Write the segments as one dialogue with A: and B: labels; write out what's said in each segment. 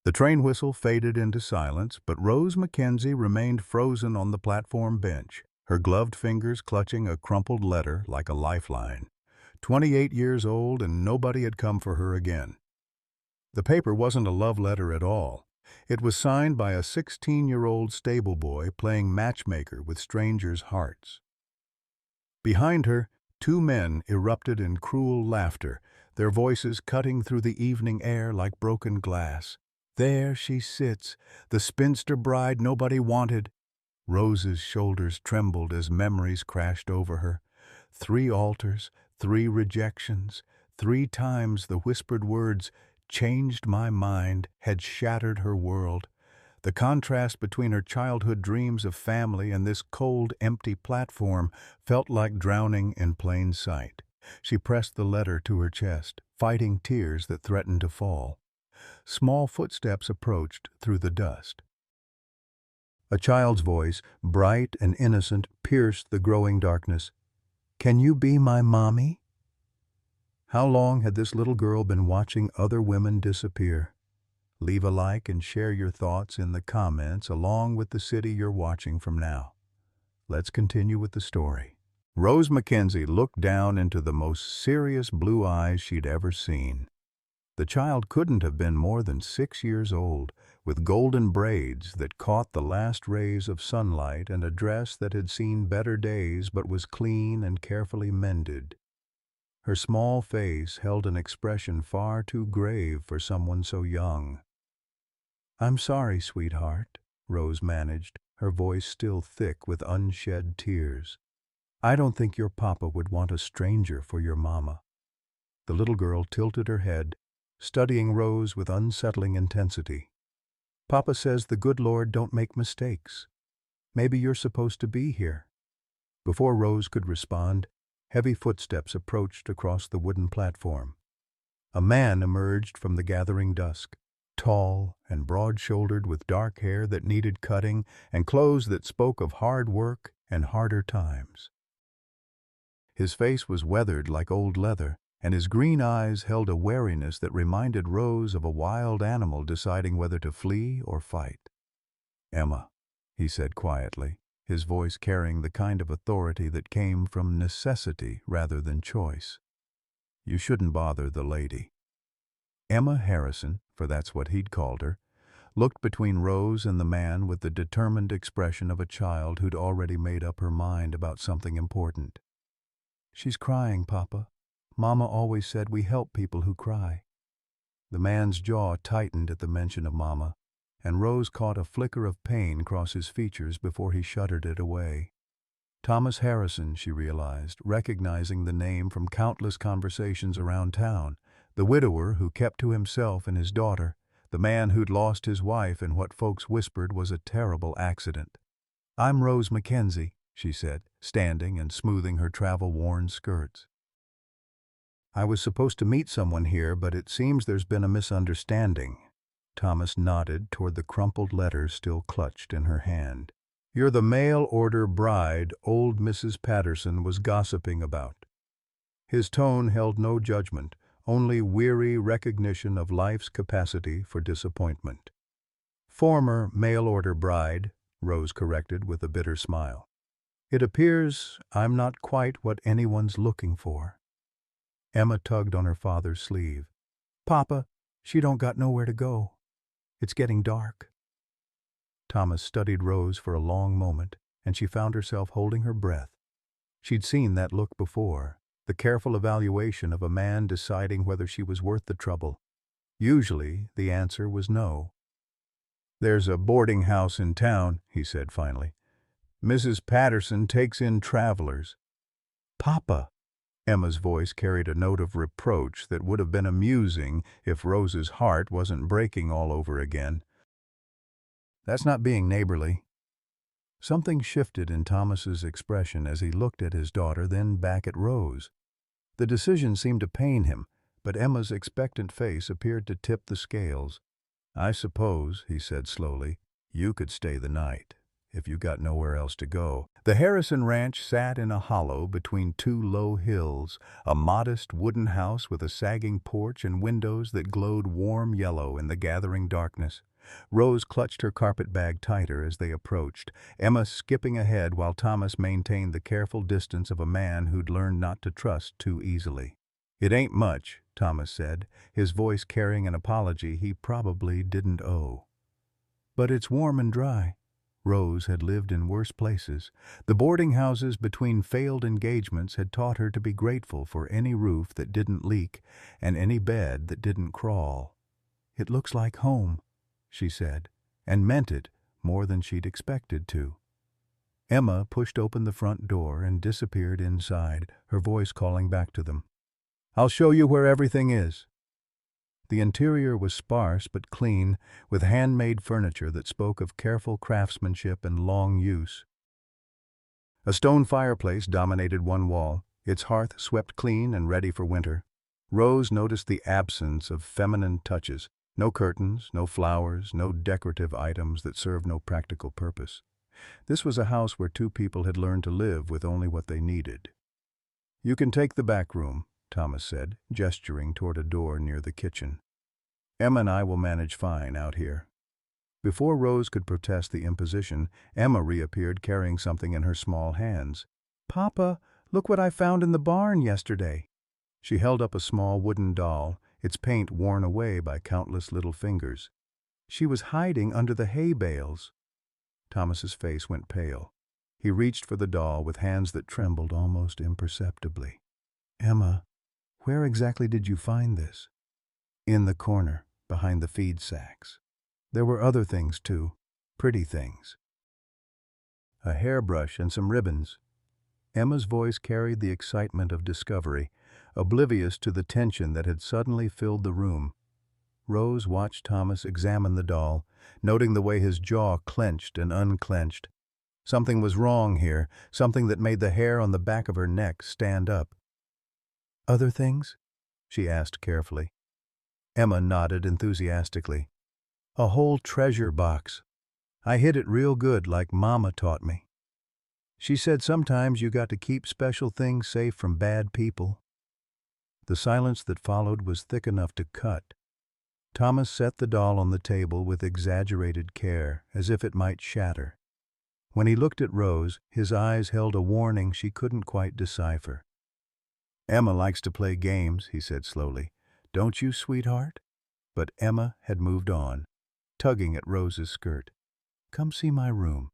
A: The train whistle faded into silence, but Rose Mackenzie remained frozen on the platform bench, her gloved fingers clutching a crumpled letter like a lifeline. 28 years old, and nobody had come for her again. The paper wasn't a love letter at all. It was signed by a 16-year-old stable boy playing matchmaker with strangers' hearts. Behind her, two men erupted in cruel laughter, their voices cutting through the evening air like broken glass. There she sits, the spinster bride nobody wanted. Rose's shoulders trembled as memories crashed over her. 3 altars, 3 rejections, 3 times the whispered words, "Changed my mind," had shattered her world. The contrast between her childhood dreams of family and this cold, empty platform felt like drowning in plain sight. She pressed the letter to her chest, fighting tears that threatened to fall. Small footsteps approached through the dust. A child's voice, bright and innocent, pierced the growing darkness. "Can you be my mommy?" How long had this little girl been watching other women disappear? Leave a like and share your thoughts in the comments along with the city you're watching from now. Let's continue with the story. Rose Mackenzie looked down into the most serious blue eyes she'd ever seen. The child couldn't have been more than 6 years old, with golden braids that caught the last rays of sunlight and a dress that had seen better days but was clean and carefully mended. Her small face held an expression far too grave for someone so young. "I'm sorry, sweetheart," Rose managed, her voice still thick with unshed tears. "I don't think your papa would want a stranger for your mama." The little girl tilted her head, studying Rose with unsettling intensity. "Papa says the good Lord don't make mistakes. Maybe you're supposed to be here." Before Rose could respond, heavy footsteps approached across the wooden platform. A man emerged from the gathering dusk, tall and broad-shouldered with dark hair that needed cutting and clothes that spoke of hard work and harder times. His face was weathered like old leather, and his green eyes held a wariness that reminded Rose of a wild animal deciding whether to flee or fight. "Emma," he said quietly, his voice carrying the kind of authority that came from necessity rather than choice. "You shouldn't bother the lady." Emma Harrison, for that's what he'd called her, looked between Rose and the man with the determined expression of a child who'd already made up her mind about something important. "She's crying, Papa. Mama always said we help people who cry." The man's jaw tightened at the mention of Mama, and Rose caught a flicker of pain cross his features before he shuddered it away. Thomas Harrison, she realized, recognizing the name from countless conversations around town, the widower who kept to himself and his daughter, the man who'd lost his wife in what folks whispered was a terrible accident. "I'm Rose Mackenzie," she said, standing and smoothing her travel-worn skirts. "I was supposed to meet someone here, but it seems there's been a misunderstanding." Thomas nodded toward the crumpled letter still clutched in her hand. "You're the mail-order bride old Mrs. Patterson was gossiping about." His tone held no judgment, only weary recognition of life's capacity for disappointment. "Former mail-order bride," Rose corrected with a bitter smile. "It appears I'm not quite what anyone's looking for." Emma tugged on her father's sleeve. "Papa, she don't got nowhere to go. It's getting dark." Thomas studied Rose for a long moment, and she found herself holding her breath. She'd seen that look before, the careful evaluation of a man deciding whether she was worth the trouble. Usually, the answer was no. "There's a boarding house in town," he said finally. "Mrs. Patterson takes in travelers." "Papa!" Emma's voice carried a note of reproach that would have been amusing if Rose's heart wasn't breaking all over again. "That's not being neighborly." Something shifted in Thomas's expression as he looked at his daughter, then back at Rose. The decision seemed to pain him, but Emma's expectant face appeared to tip the scales. "I suppose," he said slowly, "you could stay the night, if you got nowhere else to go." The Harrison Ranch sat in a hollow between two low hills, a modest wooden house with a sagging porch and windows that glowed warm yellow in the gathering darkness. Rose clutched her carpet bag tighter as they approached, Emma skipping ahead while Thomas maintained the careful distance of a man who'd learned not to trust too easily. "It ain't much," Thomas said, his voice carrying an apology he probably didn't owe. "But it's warm and dry." Rose had lived in worse places. The boarding houses between failed engagements had taught her to be grateful for any roof that didn't leak and any bed that didn't crawl. "It looks like home," she said, and meant it more than she'd expected to. Emma pushed open the front door and disappeared inside, her voice calling back to them. "I'll show you where everything is." The interior was sparse but clean, with handmade furniture that spoke of careful craftsmanship and long use. A stone fireplace dominated one wall, its hearth swept clean and ready for winter. Rose noticed the absence of feminine touches, no curtains, no flowers, no decorative items that served no practical purpose. This was a house where two people had learned to live with only what they needed. "You can take the back room," Thomas said, gesturing toward a door near the kitchen. "Emma and I will manage fine out here." Before Rose could protest the imposition, Emma reappeared carrying something in her small hands. "Papa, look what I found in the barn yesterday." She held up a small wooden doll, its paint worn away by countless little fingers. "She was hiding under the hay bales." Thomas's face went pale. He reached for the doll with hands that trembled almost imperceptibly. "Emma, where exactly did you find this?" "In the corner, behind the feed sacks. There were other things too, pretty things. A hairbrush and some ribbons." Emma's voice carried the excitement of discovery, oblivious to the tension that had suddenly filled the room. Rose watched Thomas examine the doll, noting the way his jaw clenched and unclenched. Something was wrong here, something that made the hair on the back of her neck stand up. "Other things?" she asked carefully. Emma nodded enthusiastically. "A whole treasure box. I hid it real good like Mama taught me. She said sometimes you got to keep special things safe from bad people." The silence that followed was thick enough to cut. Thomas set the doll on the table with exaggerated care, as if it might shatter. When he looked at Rose, his eyes held a warning she couldn't quite decipher. "Emma likes to play games," he said slowly. "Don't you, sweetheart?" But Emma had moved on, tugging at Rose's skirt. "Come see my room.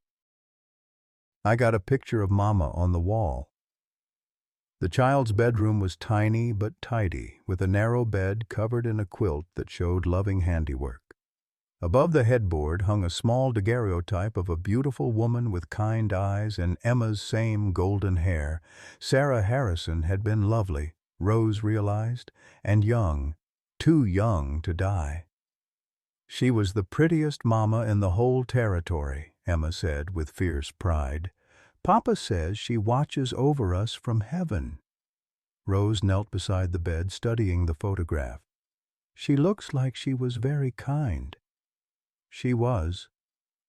A: I got a picture of Mama on the wall." The child's bedroom was tiny but tidy, with a narrow bed covered in a quilt that showed loving handiwork. Above the headboard hung a small daguerreotype of a beautiful woman with kind eyes and Emma's same golden hair. Sarah Harrison had been lovely, Rose realized, and young, too young to die. "She was the prettiest mama in the whole territory," Emma said with fierce pride. "Papa says she watches over us from heaven." Rose knelt beside the bed, studying the photograph. "She looks like she was very kind." "She was.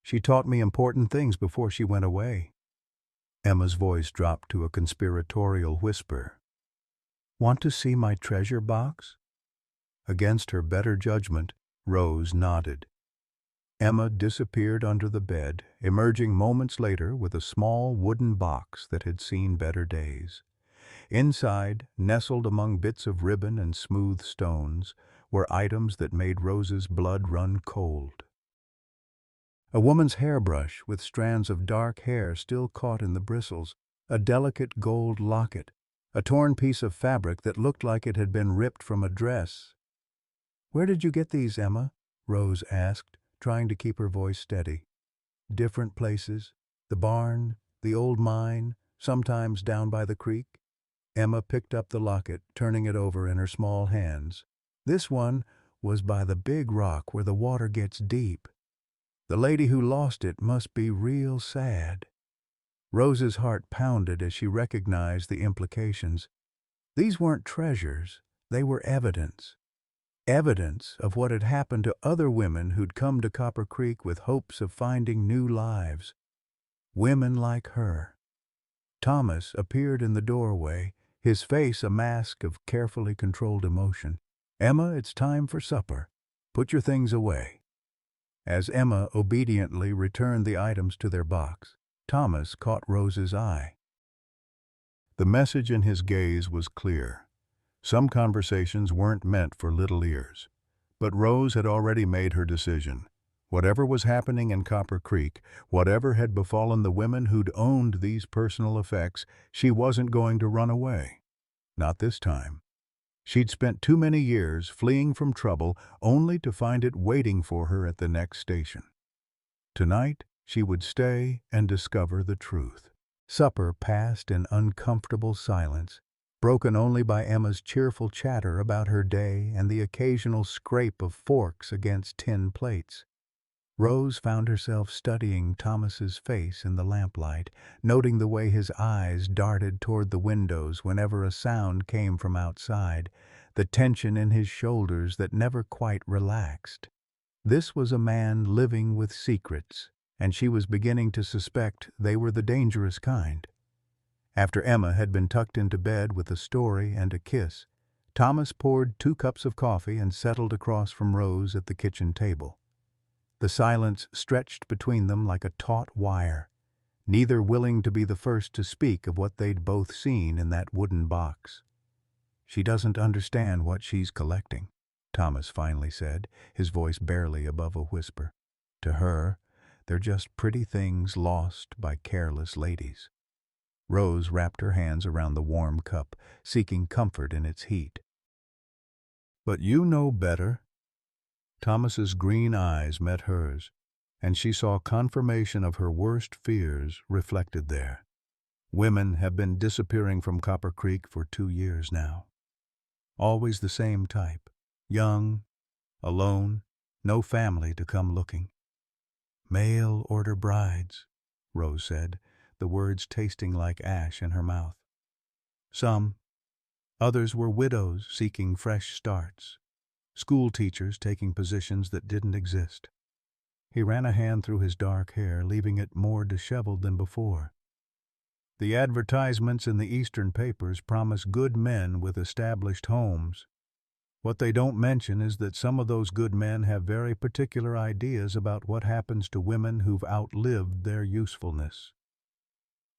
A: She taught me important things before she went away." Emma's voice dropped to a conspiratorial whisper. "Want to see my treasure box?" Against her better judgment, Rose nodded. Emma disappeared under the bed, emerging moments later with a small wooden box that had seen better days. Inside, nestled among bits of ribbon and smooth stones, were items that made Rose's blood run cold. A woman's hairbrush with strands of dark hair still caught in the bristles, a delicate gold locket, a torn piece of fabric that looked like it had been ripped from a dress. "Where did you get these, Emma?" Rose asked, trying to keep her voice steady. "Different places. The barn, the old mine, sometimes down by the creek." Emma picked up the locket, turning it over in her small hands. "This one was by the big rock where the water gets deep. The lady who lost it must be real sad." Rose's heart pounded as she recognized the implications. These weren't treasures, they were evidence. Evidence of what had happened to other women who'd come to Copper Creek with hopes of finding new lives. Women like her. Thomas appeared in the doorway, his face a mask of carefully controlled emotion. "Emma, it's time for supper. Put your things away." As Emma obediently returned the items to their box, Thomas caught Rose's eye. The message in his gaze was clear. Some conversations weren't meant for little ears. But Rose had already made her decision. Whatever was happening in Copper Creek, whatever had befallen the women who'd owned these personal effects, she wasn't going to run away. Not this time. She'd spent too many years fleeing from trouble only to find it waiting for her at the next station. Tonight, she would stay and discover the truth. Supper passed in uncomfortable silence, broken only by Emma's cheerful chatter about her day and the occasional scrape of forks against tin plates. Rose found herself studying Thomas's face in the lamplight, noting the way his eyes darted toward the windows whenever a sound came from outside, the tension in his shoulders that never quite relaxed. This was a man living with secrets, and she was beginning to suspect they were the dangerous kind. After Emma had been tucked into bed with a story and a kiss, Thomas poured 2 cups of coffee and settled across from Rose at the kitchen table. The silence stretched between them like a taut wire, neither willing to be the first to speak of what they'd both seen in that wooden box. "She doesn't understand what she's collecting," Thomas finally said, his voice barely above a whisper. "To her, they're just pretty things lost by careless ladies." Rose wrapped her hands around the warm cup, seeking comfort in its heat. "But you know better." Thomas's green eyes met hers, and she saw confirmation of her worst fears reflected there. Women have been disappearing from Copper Creek for 2 years now. Always the same type, young, alone, no family to come looking. "Mail order brides," Rose said, the words tasting like ash in her mouth. "Some. Others were widows seeking fresh starts. School teachers taking positions that didn't exist." He ran a hand through his dark hair, leaving it more disheveled than before. "The advertisements in the Eastern papers promise good men with established homes. What they don't mention is that some of those good men have very particular ideas about what happens to women who've outlived their usefulness."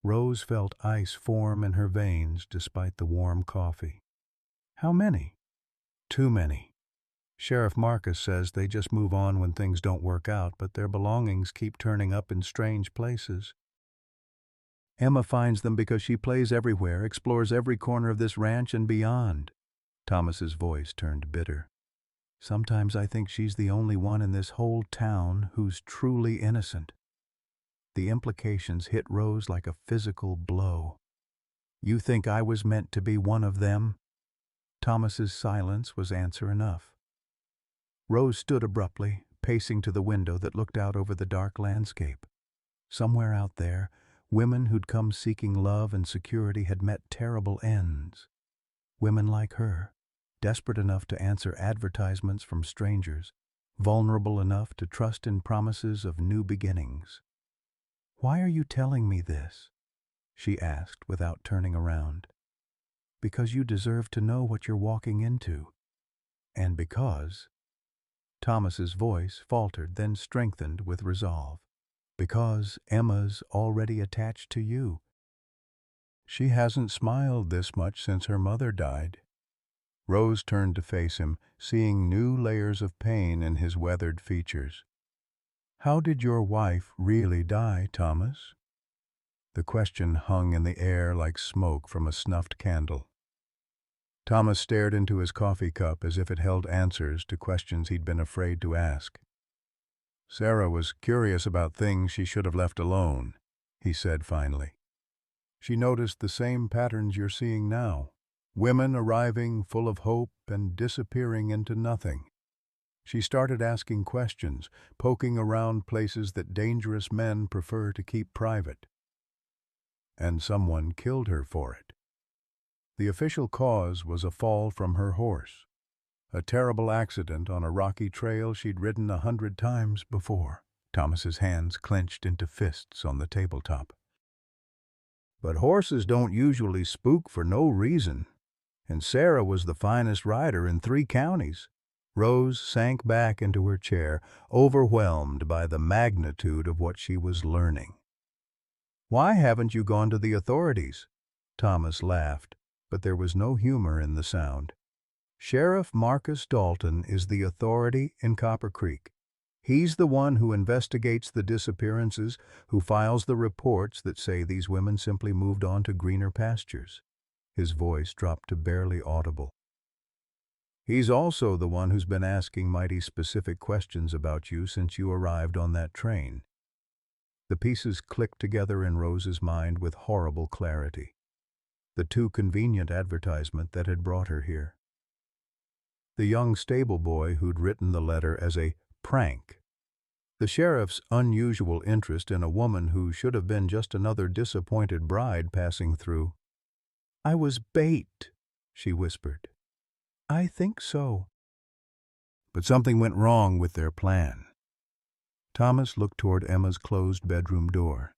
A: Rose felt ice form in her veins despite the warm coffee. "How many?" "Too many. Sheriff Marcus says they just move on when things don't work out, but their belongings keep turning up in strange places. Emma finds them because she plays everywhere, explores every corner of this ranch and beyond." Thomas's voice turned bitter. "Sometimes I think she's the only one in this whole town who's truly innocent." The implications hit Rose like a physical blow. "You think I was meant to be one of them?" Thomas's silence was answer enough. Rose stood abruptly, pacing to the window that looked out over the dark landscape. Somewhere out there, women who'd come seeking love and security had met terrible ends. Women like her, desperate enough to answer advertisements from strangers, vulnerable enough to trust in promises of new beginnings. "Why are you telling me this?" she asked without turning around. "Because you deserve to know what you're walking into. And because—" Thomas's voice faltered, then strengthened with resolve. "Because Emma's already attached to you. She hasn't smiled this much since her mother died." Rose turned to face him, seeing new layers of pain in his weathered features. "How did your wife really die, Thomas?" The question hung in the air like smoke from a snuffed candle. Thomas stared into his coffee cup as if it held answers to questions he'd been afraid to ask. "Sarah was curious about things she should have left alone," he said finally. "She noticed the same patterns you're seeing now. Women arriving full of hope and disappearing into nothing. She started asking questions, poking around places that dangerous men prefer to keep private. And someone killed her for it. The official cause was a fall from her horse, a terrible accident on a rocky trail she'd ridden 100 times before." Thomas's hands clenched into fists on the tabletop. But horses don't usually spook for no reason, and Sarah was the finest rider in 3 counties. Rose sank back into her chair, overwhelmed by the magnitude of what she was learning. "Why haven't you gone to the authorities?" Thomas laughed, but there was no humor in the sound. "Sheriff Marcus Dalton is the authority in Copper Creek. He's the one who investigates the disappearances, who files the reports that say these women simply moved on to greener pastures." His voice dropped to barely audible. "He's also the one who's been asking mighty specific questions about you since you arrived on that train." The pieces clicked together in Rose's mind with horrible clarity. The too convenient advertisement that had brought her here. The young stable boy who'd written the letter as a prank. The sheriff's unusual interest in a woman who should have been just another disappointed bride passing through. "I was bait," she whispered. "I think so." But something went wrong with their plan. Thomas looked toward Emma's closed bedroom door.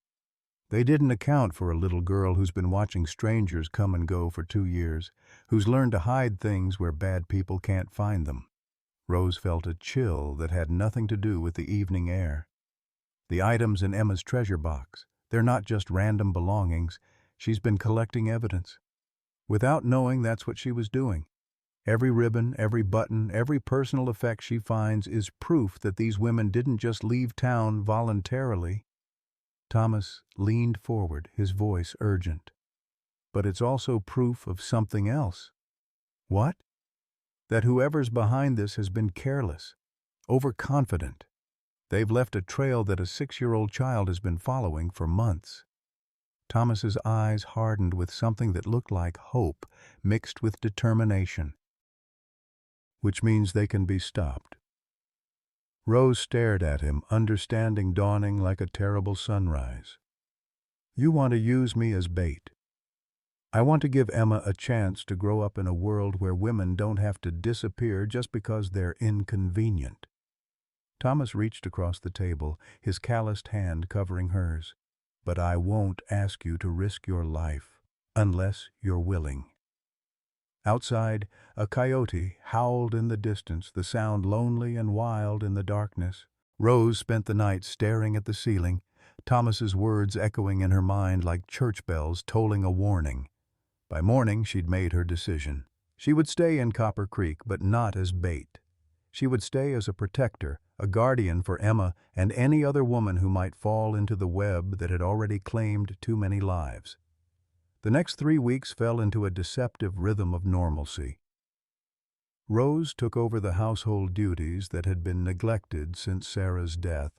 A: They didn't account for a little girl who's been watching strangers come and go for 2 years, who's learned to hide things where bad people can't find them. Rose felt a chill that had nothing to do with the evening air. The items in Emma's treasure box, they're not just random belongings. She's been collecting evidence. Without knowing that's what she was doing. Every ribbon, every button, every personal effect she finds is proof that these women didn't just leave town voluntarily. Thomas leaned forward, his voice urgent. "But it's also proof of something else." "What?" "That whoever's behind this has been careless, overconfident. They've left a trail that a 6-year-old child has been following for months." Thomas's eyes hardened with something that looked like hope mixed with determination. "Which means they can be stopped." Rose stared at him, understanding dawning like a terrible sunrise. "You want to use me as bait. I want to give Emma a chance to grow up in a world where women don't have to disappear just because they're inconvenient." Thomas reached across the table, his calloused hand covering hers. "But I won't ask you to risk your life unless you're willing." Outside, a coyote howled in the distance, the sound lonely and wild in the darkness. Rose spent the night staring at the ceiling, Thomas's words echoing in her mind like church bells tolling a warning. By morning, she'd made her decision. She would stay in Copper Creek, but not as bait. She would stay as a protector, a guardian for Emma and any other woman who might fall into the web that had already claimed too many lives. The next 3 weeks fell into a deceptive rhythm of normalcy. Rose took over the household duties that had been neglected since Sarah's death,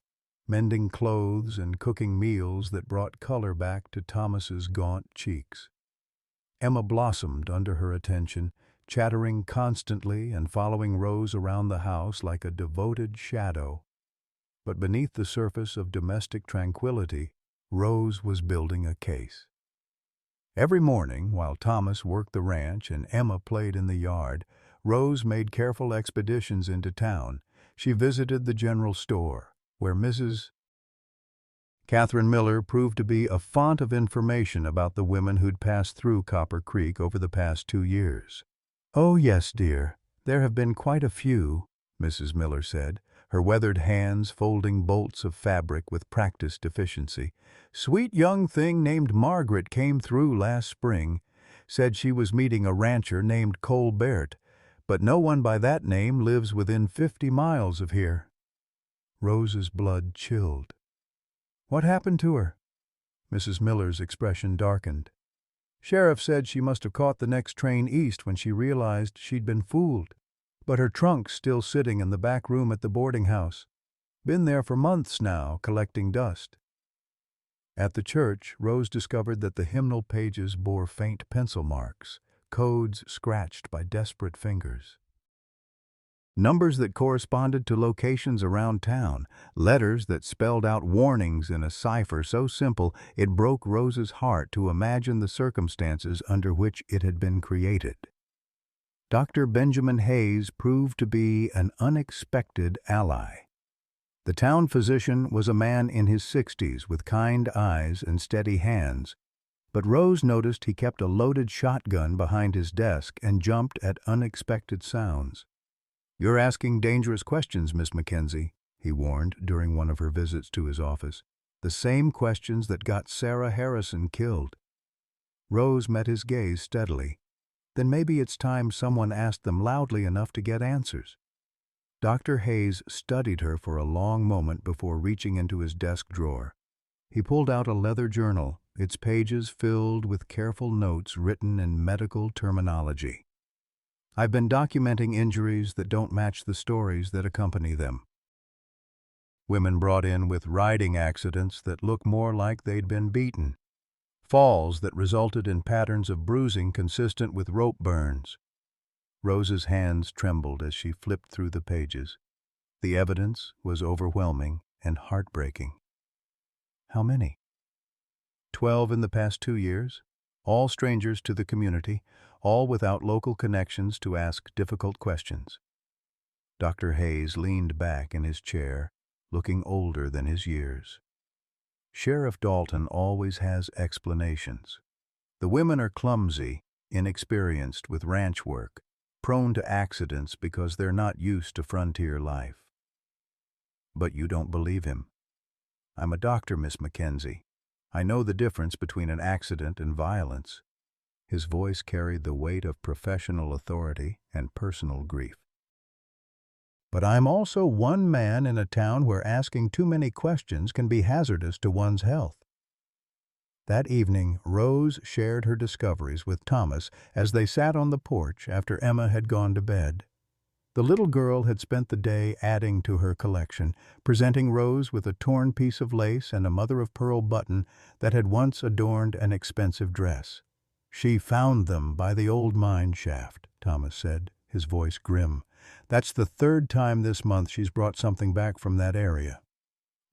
A: mending clothes and cooking meals that brought color back to Thomas's gaunt cheeks. Emma blossomed under her attention, chattering constantly and following Rose around the house like a devoted shadow. But beneath the surface of domestic tranquility, Rose was building a case. Every morning, while Thomas worked the ranch and Emma played in the yard, Rose made careful expeditions into town. She visited the general store, where Mrs. Catherine Miller proved to be a font of information about the women who'd passed through Copper Creek over the past 2 years. "Oh, yes, dear, there have been quite a few," Mrs. Miller said, her weathered hands folding bolts of fabric with practiced efficiency. "Sweet young thing named Margaret came through last spring, said she was meeting a rancher named Colbert, but no one by that name lives within 50 miles of here." Rose's blood chilled. "What happened to her?" Mrs. Miller's expression darkened. "Sheriff said she must have caught the next train east when she realized she'd been fooled. But her trunk's still sitting in the back room at the boarding house. Been there for months now, collecting dust." At the church, Rose discovered that the hymnal pages bore faint pencil marks, codes scratched by desperate fingers. Numbers that corresponded to locations around town, letters that spelled out warnings in a cipher so simple it broke Rose's heart to imagine the circumstances under which it had been created. Dr. Benjamin Hayes proved to be an unexpected ally. The town physician was a man in his 60s with kind eyes and steady hands, But Rose noticed he kept a loaded shotgun behind his desk and jumped at unexpected sounds. "You're asking dangerous questions, Miss Mackenzie," he warned during one of her visits to his office. "The same questions that got Sarah Harrison killed." Rose met his gaze steadily. "Then maybe it's time someone asked them loudly enough to get answers." Dr. Hayes studied her for a long moment before reaching into his desk drawer. He pulled out a leather journal, its pages filled with careful notes written in medical terminology. "I've been documenting injuries that don't match the stories that accompany them. Women brought in with riding accidents that look more like they'd been beaten. Falls that resulted in patterns of bruising consistent with rope burns." Rose's hands trembled as she flipped through the pages. The evidence was overwhelming and heartbreaking. "How many?" 12 in the past 2 years, all strangers to the community, all without local connections to ask difficult questions." Dr. Hayes leaned back in his chair, looking older than his years. "Sheriff Dalton always has explanations. The women are clumsy, inexperienced with ranch work, prone to accidents because they're not used to frontier life." "But you don't believe him." "I'm a doctor, Miss Mackenzie. I know the difference between an accident and violence." His voice carried the weight of professional authority and personal grief. "But I'm also one man in a town where asking too many questions can be hazardous to one's health." That evening, Rose shared her discoveries with Thomas as they sat on the porch after Emma had gone to bed. The little girl had spent the day adding to her collection, presenting Rose with a torn piece of lace and a mother-of-pearl button that had once adorned an expensive dress. "She found them by the old mine shaft," Thomas said, his voice grim. "That's the 3rd time this month she's brought something back from that area."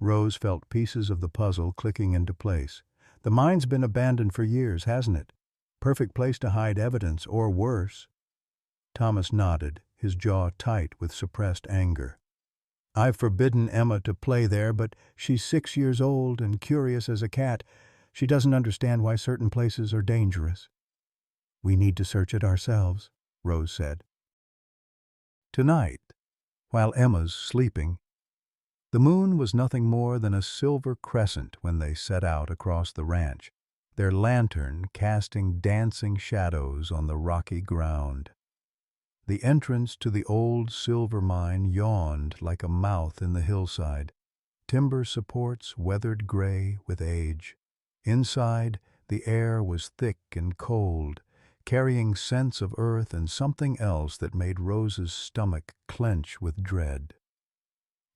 A: Rose felt pieces of the puzzle clicking into place. "The mine's been abandoned for years, hasn't it? Perfect place to hide evidence, or worse." Thomas nodded, his jaw tight with suppressed anger. "I've forbidden Emma to play there, but she's 6 years old and curious as a cat. She doesn't understand why certain places are dangerous." "We need to search it ourselves," Rose said. Tonight, while Emma's sleeping, the moon was nothing more than a silver crescent when they set out across the ranch, their lantern casting dancing shadows on the rocky ground. The entrance to the old silver mine yawned like a mouth in the hillside, timber supports weathered gray with age. Inside, the air was thick and cold, carrying scents of earth and something else that made Rose's stomach clench with dread.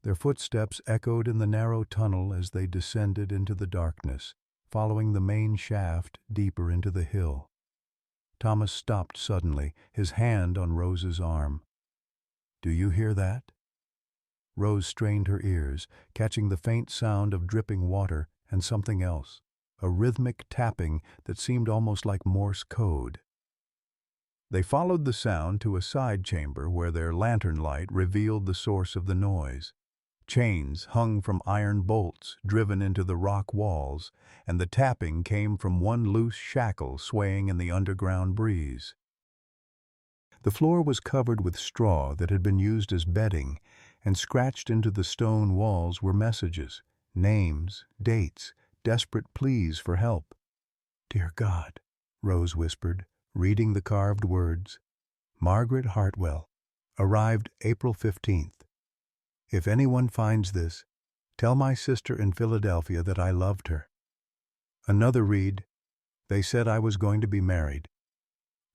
A: Their footsteps echoed in the narrow tunnel as they descended into the darkness, following the main shaft deeper into the hill. Thomas stopped suddenly, his hand on Rose's arm. "Do you hear that?" Rose strained her ears, catching the faint sound of dripping water and something else, a rhythmic tapping that seemed almost like Morse code. They followed the sound to a side chamber where their lantern light revealed the source of the noise. Chains hung from iron bolts driven into the rock walls, and the tapping came from one loose shackle swaying in the underground breeze. The floor was covered with straw that had been used as bedding, and scratched into the stone walls were messages, names, dates, desperate pleas for help. "Dear God," Rose whispered, reading the carved words. "Margaret Hartwell, arrived April 15th. If anyone finds this, tell my sister in Philadelphia that I loved her." Another read, "They said I was going to be married.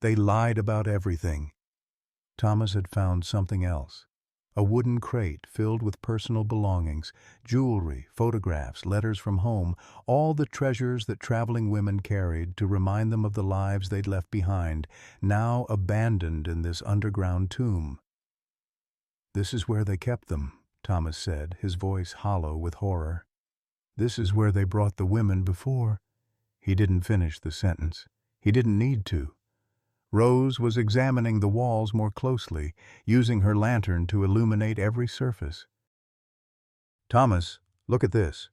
A: They lied about everything." Thomas had found something else. A wooden crate filled with personal belongings, jewelry, photographs, letters from home, all the treasures that traveling women carried to remind them of the lives they'd left behind, now abandoned in this underground tomb. "This is where they kept them," Thomas said, his voice hollow with horror. "This is where they brought the women before." He didn't finish the sentence. He didn't need to. Rose was examining the walls more closely, using her lantern to illuminate every surface. "Thomas, look at this."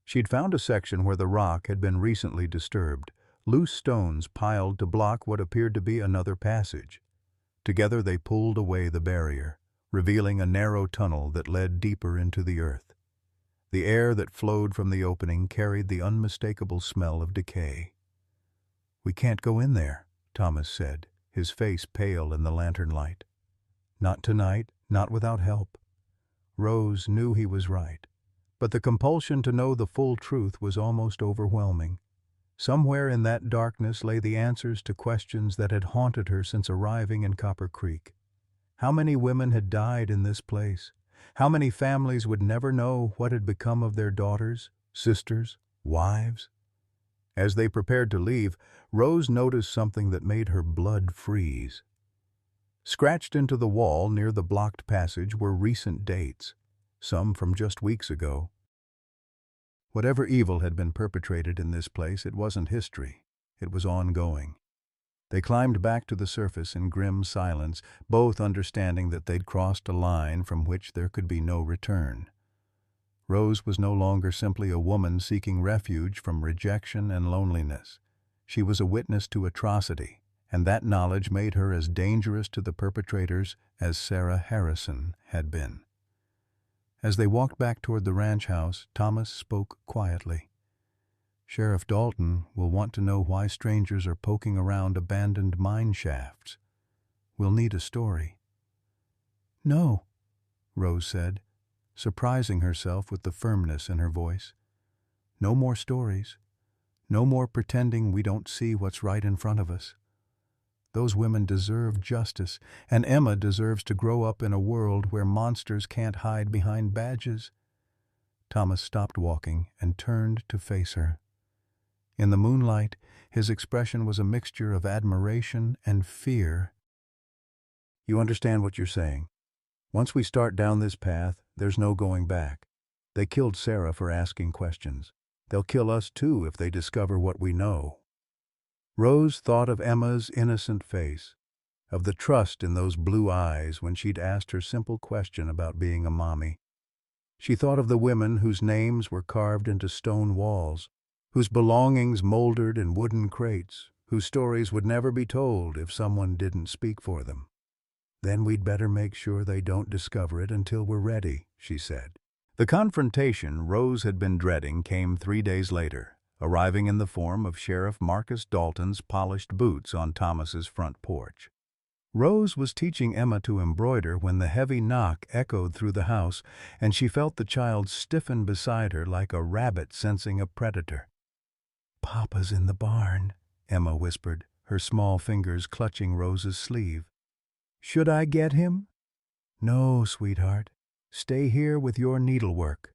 A: She'd found a section where the rock had been recently disturbed, loose stones piled to block what appeared to be another passage. Together they pulled away the barrier, revealing a narrow tunnel that led deeper into the earth. The air that flowed from the opening carried the unmistakable smell of decay. "We can't go in there," Thomas said, his face pale in the lantern light. "Not tonight, not without help." Rose knew he was right, but the compulsion to know the full truth was almost overwhelming. Somewhere in that darkness lay the answers to questions that had haunted her since arriving in Copper Creek. How many women had died in this place? How many families would never know what had become of their daughters, sisters, wives? As they prepared to leave, Rose noticed something that made her blood freeze. Scratched into the wall near the blocked passage were recent dates, some from just weeks ago. Whatever evil had been perpetrated in this place, it wasn't history. It was ongoing. They climbed back to the surface in grim silence, both understanding that they'd crossed a line from which there could be no return. Rose was no longer simply a woman seeking refuge from rejection and loneliness. She was a witness to atrocity, and that knowledge made her as dangerous to the perpetrators as Sarah Harrison had been. As they walked back toward the ranch house, Thomas spoke quietly. "Sheriff Dalton will want to know why strangers are poking around abandoned mine shafts. We'll need a story." "No," Rose said, surprising herself with the firmness in her voice. "No more stories. No more pretending we don't see what's right in front of us. Those women deserve justice, and Emma deserves to grow up in a world where monsters can't hide behind badges." Thomas stopped walking and turned to face her. In the moonlight, his expression was a mixture of admiration and fear. "You understand what you're saying? Once we start down this path, there's no going back. They killed Sarah for asking questions. They'll kill us too if they discover what we know." Rose thought of Emma's innocent face, of the trust in those blue eyes when she'd asked her simple question about being a mommy. She thought of the women whose names were carved into stone walls, whose belongings molded in wooden crates, whose stories would never be told if someone didn't speak for them. "Then we'd better make sure they don't discover it until we're ready," she said. The confrontation Rose had been dreading came 3 days later, arriving in the form of Sheriff Marcus Dalton's polished boots on Thomas's front porch. Rose was teaching Emma to embroider when the heavy knock echoed through the house, and she felt the child stiffen beside her like a rabbit sensing a predator. "Papa's in the barn," Emma whispered, her small fingers clutching Rose's sleeve. "Should I get him?" "No, sweetheart. Stay here with your needlework."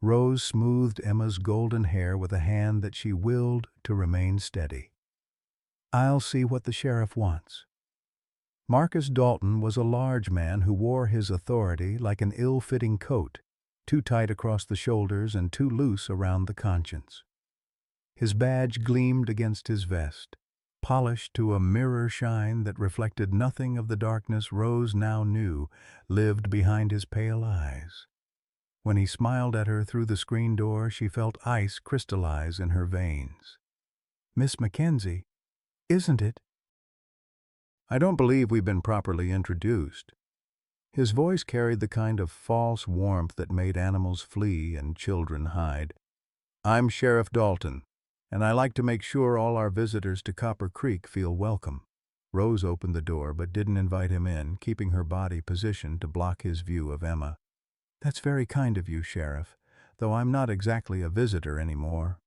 A: Rose smoothed Emma's golden hair with a hand that she willed to remain steady. "I'll see what the sheriff wants." Marcus Dalton was a large man who wore his authority like an ill-fitting coat, too tight across the shoulders and too loose around the conscience. His badge gleamed against his vest, polished to a mirror shine that reflected nothing of the darkness Rose now knew lived behind his pale eyes. When he smiled at her through the screen door, she felt ice crystallize in her veins. "Miss Mackenzie, isn't it?" "I don't believe we've been properly introduced." His voice carried the kind of false warmth that made animals flee and children hide. "I'm Sheriff Dalton, and I like to make sure all our visitors to Copper Creek feel welcome." Rose opened the door but didn't invite him in, keeping her body positioned to block his view of Emma. "That's very kind of you, Sheriff, though I'm not exactly a visitor anymore."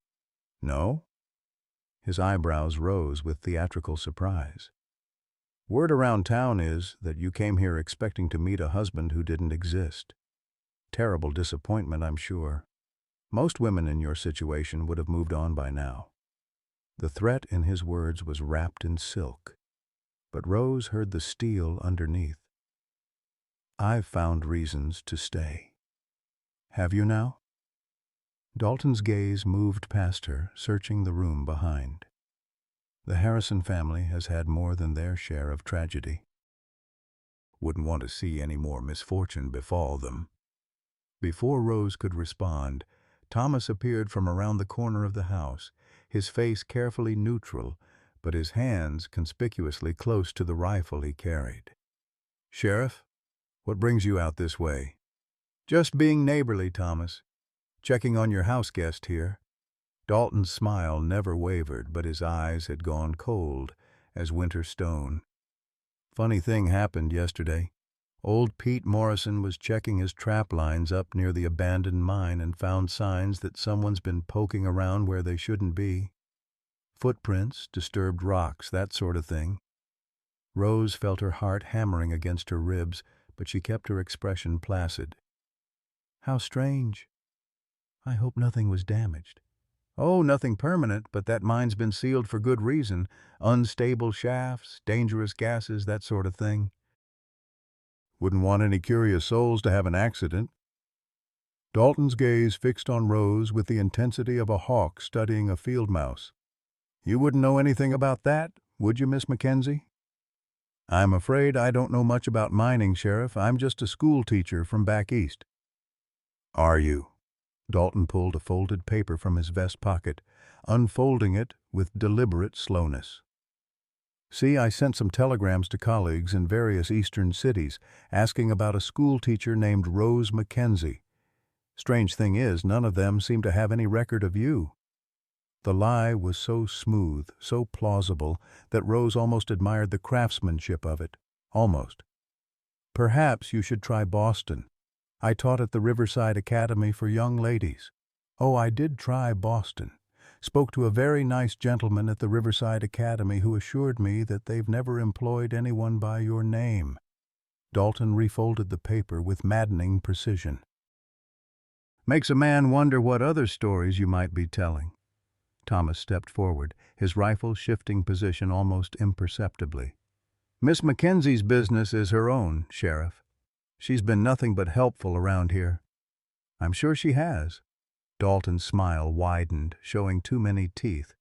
A: "No?" His eyebrows rose with theatrical surprise. "Word around town is that you came here expecting to meet a husband who didn't exist. Terrible disappointment, I'm sure. Most women in your situation would have moved on by now." The threat in his words was wrapped in silk, but Rose heard the steel underneath. "I've found reasons to stay." "Have you now?" Dalton's gaze moved past her, searching the room behind. "The Harrison family has had more than their share of tragedy. Wouldn't want to see any more misfortune befall them." Before Rose could respond, Thomas appeared from around the corner of the house, his face carefully neutral, but his hands conspicuously close to the rifle he carried. "Sheriff, what brings you out this way?" "Just being neighborly, Thomas. Checking on your house guest here." Dalton's smile never wavered, but his eyes had gone cold as winter stone. "Funny thing happened yesterday. Old Pete Morrison was checking his trap lines up near the abandoned mine and found signs that someone's been poking around where they shouldn't be. Footprints, disturbed rocks, that sort of thing." Rose felt her heart hammering against her ribs, but she kept her expression placid. "How strange. I hope nothing was damaged." "Oh, nothing permanent, but that mine's been sealed for good reason. Unstable shafts, dangerous gases, that sort of thing." "Wouldn't want any curious souls to have an accident." Dalton's gaze fixed on Rose with the intensity of a hawk studying a field mouse. "You wouldn't know anything about that, would you, Miss Mackenzie?" "I'm afraid I don't know much about mining, Sheriff. I'm just a school teacher from back east." "Are you?" Dalton pulled a folded paper from his vest pocket, unfolding it with deliberate slowness. "See, I sent some telegrams to colleagues in various eastern cities asking about a school teacher named Rose Mackenzie. Strange thing is, none of them seem to have any record of you." The lie was so smooth, so plausible, that Rose almost admired the craftsmanship of it. Almost. "Perhaps you should try Boston. I taught at the Riverside Academy for young ladies." "Oh, I did try Boston. Spoke to a very nice gentleman at the Riverside Academy who assured me that they've never employed anyone by your name." Dalton refolded the paper with maddening precision. "Makes a man wonder what other stories you might be telling." Thomas stepped forward, his rifle shifting position almost imperceptibly. "Miss Mackenzie's business is her own, Sheriff. She's been nothing but helpful around here." "I'm sure she has." Dalton's smile widened, showing too many teeth.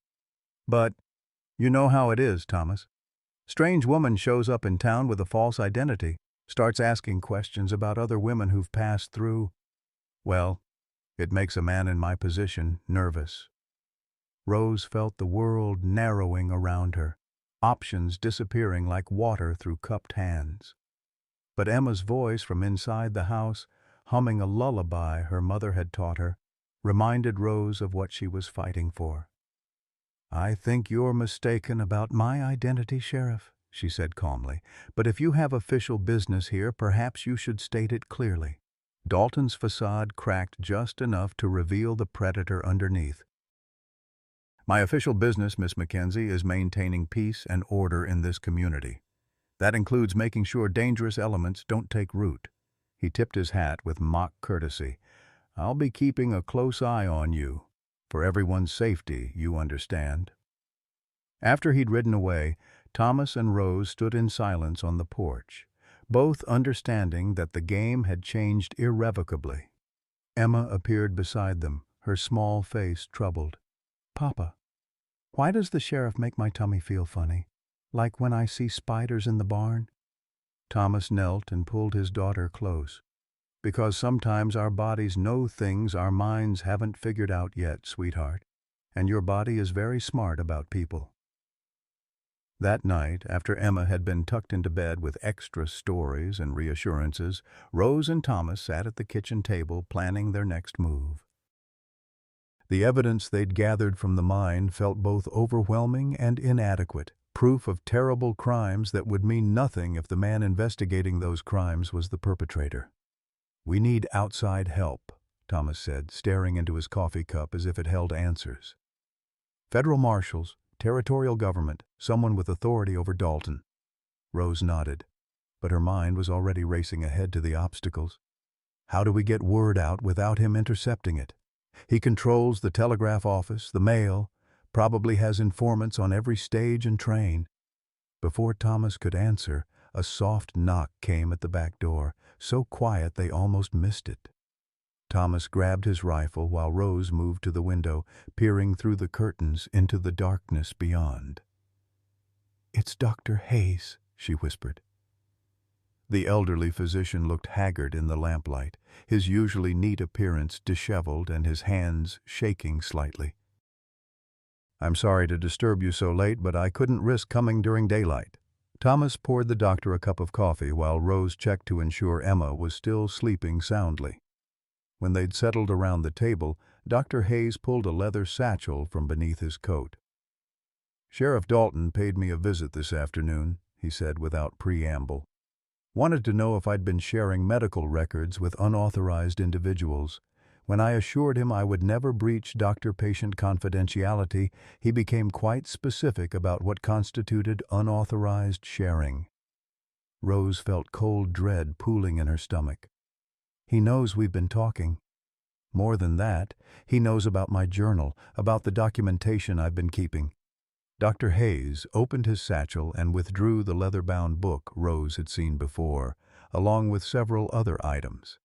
A: "But you know how it is, Thomas. Strange woman shows up in town with a false identity, starts asking questions about other women who've passed through. Well, it makes a man in my position nervous." Rose felt the world narrowing around her, options disappearing like water through cupped hands. But Emma's voice from inside the house, humming a lullaby her mother had taught her, reminded Rose of what she was fighting for. "I think you're mistaken about my identity, Sheriff," she said calmly, "but if you have official business here, perhaps you should state it clearly." Dalton's facade cracked just enough to reveal the predator underneath. "My official business, Miss Mackenzie, is maintaining peace and order in this community. That includes making sure dangerous elements don't take root." He tipped his hat with mock courtesy. "I'll be keeping a close eye on you. For everyone's safety, you understand." After he'd ridden away, Thomas and Rose stood in silence on the porch, both understanding that the game had changed irrevocably. Emma appeared beside them, her small face troubled. "Papa, why does the sheriff make my tummy feel funny? Like when I see spiders in the barn?" Thomas knelt and pulled his daughter close. "Because sometimes our bodies know things our minds haven't figured out yet, sweetheart. And your body is very smart about people." That night, after Emma had been tucked into bed with extra stories and reassurances, Rose and Thomas sat at the kitchen table planning their next move. The evidence they'd gathered from the mine felt both overwhelming and inadequate, proof of terrible crimes that would mean nothing if the man investigating those crimes was the perpetrator. "We need outside help," Thomas said, staring into his coffee cup as if it held answers. "Federal marshals, territorial government, someone with authority over Dalton." Rose nodded, but her mind was already racing ahead to the obstacles. "How do we get word out without him intercepting it? He controls the telegraph office, the mail, probably has informants on every stage and train." Before Thomas could answer, a soft knock came at the back door, so quiet they almost missed it. Thomas grabbed his rifle while Rose moved to the window, peering through the curtains into the darkness beyond. "It's Dr. Hayes," she whispered. The elderly physician looked haggard in the lamplight, his usually neat appearance disheveled and his hands shaking slightly. "I'm sorry to disturb you so late, but I couldn't risk coming during daylight." Thomas poured the doctor a cup of coffee while Rose checked to ensure Emma was still sleeping soundly. When they'd settled around the table, Dr. Hayes pulled a leather satchel from beneath his coat. "Sheriff Dalton paid me a visit this afternoon," he said without preamble. "Wanted to know if I'd been sharing medical records with unauthorized individuals. When I assured him I would never breach doctor-patient confidentiality, he became quite specific about what constituted unauthorized sharing." Rose felt cold dread pooling in her stomach. "He knows we've been talking. More than that, he knows about my journal, about the documentation I've been keeping." Dr. Hayes opened his satchel and withdrew the leather-bound book Rose had seen before, along with several other items.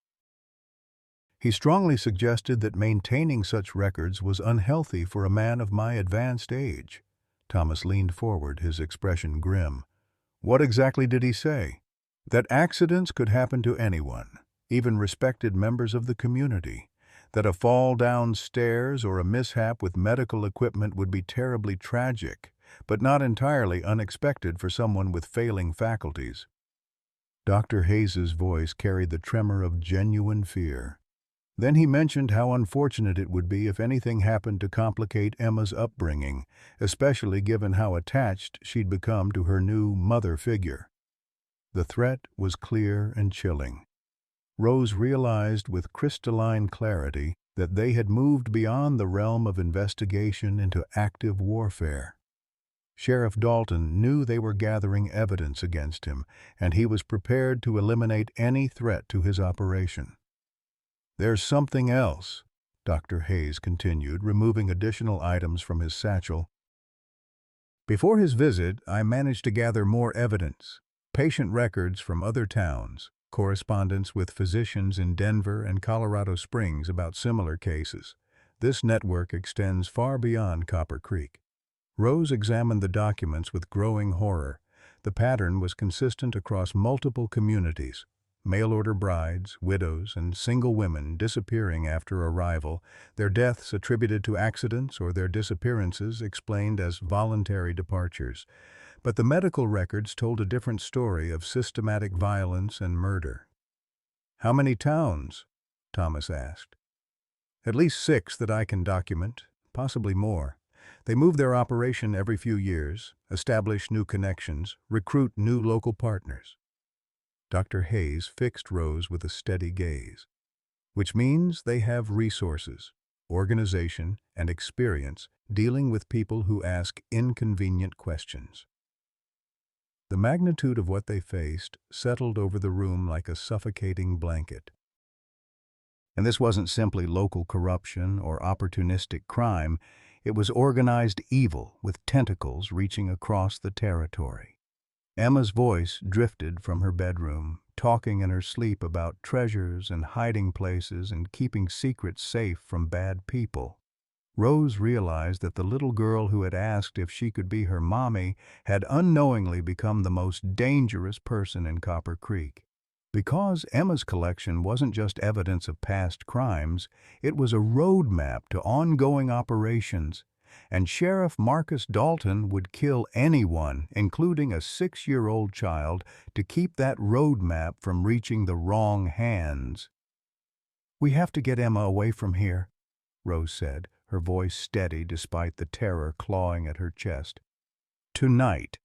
A: "He strongly suggested that maintaining such records was unhealthy for a man of my advanced age." Thomas leaned forward, his expression grim. "What exactly did he say?" "That accidents could happen to anyone, even respected members of the community. That a fall down stairs or a mishap with medical equipment would be terribly tragic, but not entirely unexpected for someone with failing faculties." Dr. Hayes's voice carried the tremor of genuine fear. Then he mentioned how unfortunate it would be if anything happened to complicate Emma's upbringing, especially given how attached she'd become to her new mother figure. The threat was clear and chilling. Rose realized with crystalline clarity that they had moved beyond the realm of investigation into active warfare. Sheriff Dalton knew they were gathering evidence against him, and he was prepared to eliminate any threat to his operation. "There's something else," Dr. Hayes continued, removing additional items from his satchel. "Before his visit, I managed to gather more evidence. Patient records from other towns, correspondence with physicians in Denver and Colorado Springs about similar cases. This network extends far beyond Copper Creek." Rose examined the documents with growing horror. The pattern was consistent across multiple communities. Mail-order brides, widows, and single women disappearing after arrival, their deaths attributed to accidents or their disappearances explained as voluntary departures. But the medical records told a different story of systematic violence and murder. "How many towns?" Thomas asked. "At least 6 that I can document, possibly more. They move their operation every few years, establish new connections, recruit new local partners." Dr. Hayes fixed Rose with a steady gaze. "Which means they have resources, organization, and experience dealing with people who ask inconvenient questions." The magnitude of what they faced settled over the room like a suffocating blanket. And this wasn't simply local corruption or opportunistic crime, it was organized evil with tentacles reaching across the territory. Emma's voice drifted from her bedroom, talking in her sleep about treasures and hiding places and keeping secrets safe from bad people. Rose realized that the little girl who had asked if she could be her mommy had unknowingly become the most dangerous person in Copper Creek. Because Emma's collection wasn't just evidence of past crimes, it was a roadmap to ongoing operations, and Sheriff Marcus Dalton would kill anyone, including a 6-year-old child, to keep that roadmap from reaching the wrong hands. "We have to get Emma away from here," Rose said, her voice steady despite the terror clawing at her chest. "Tonight."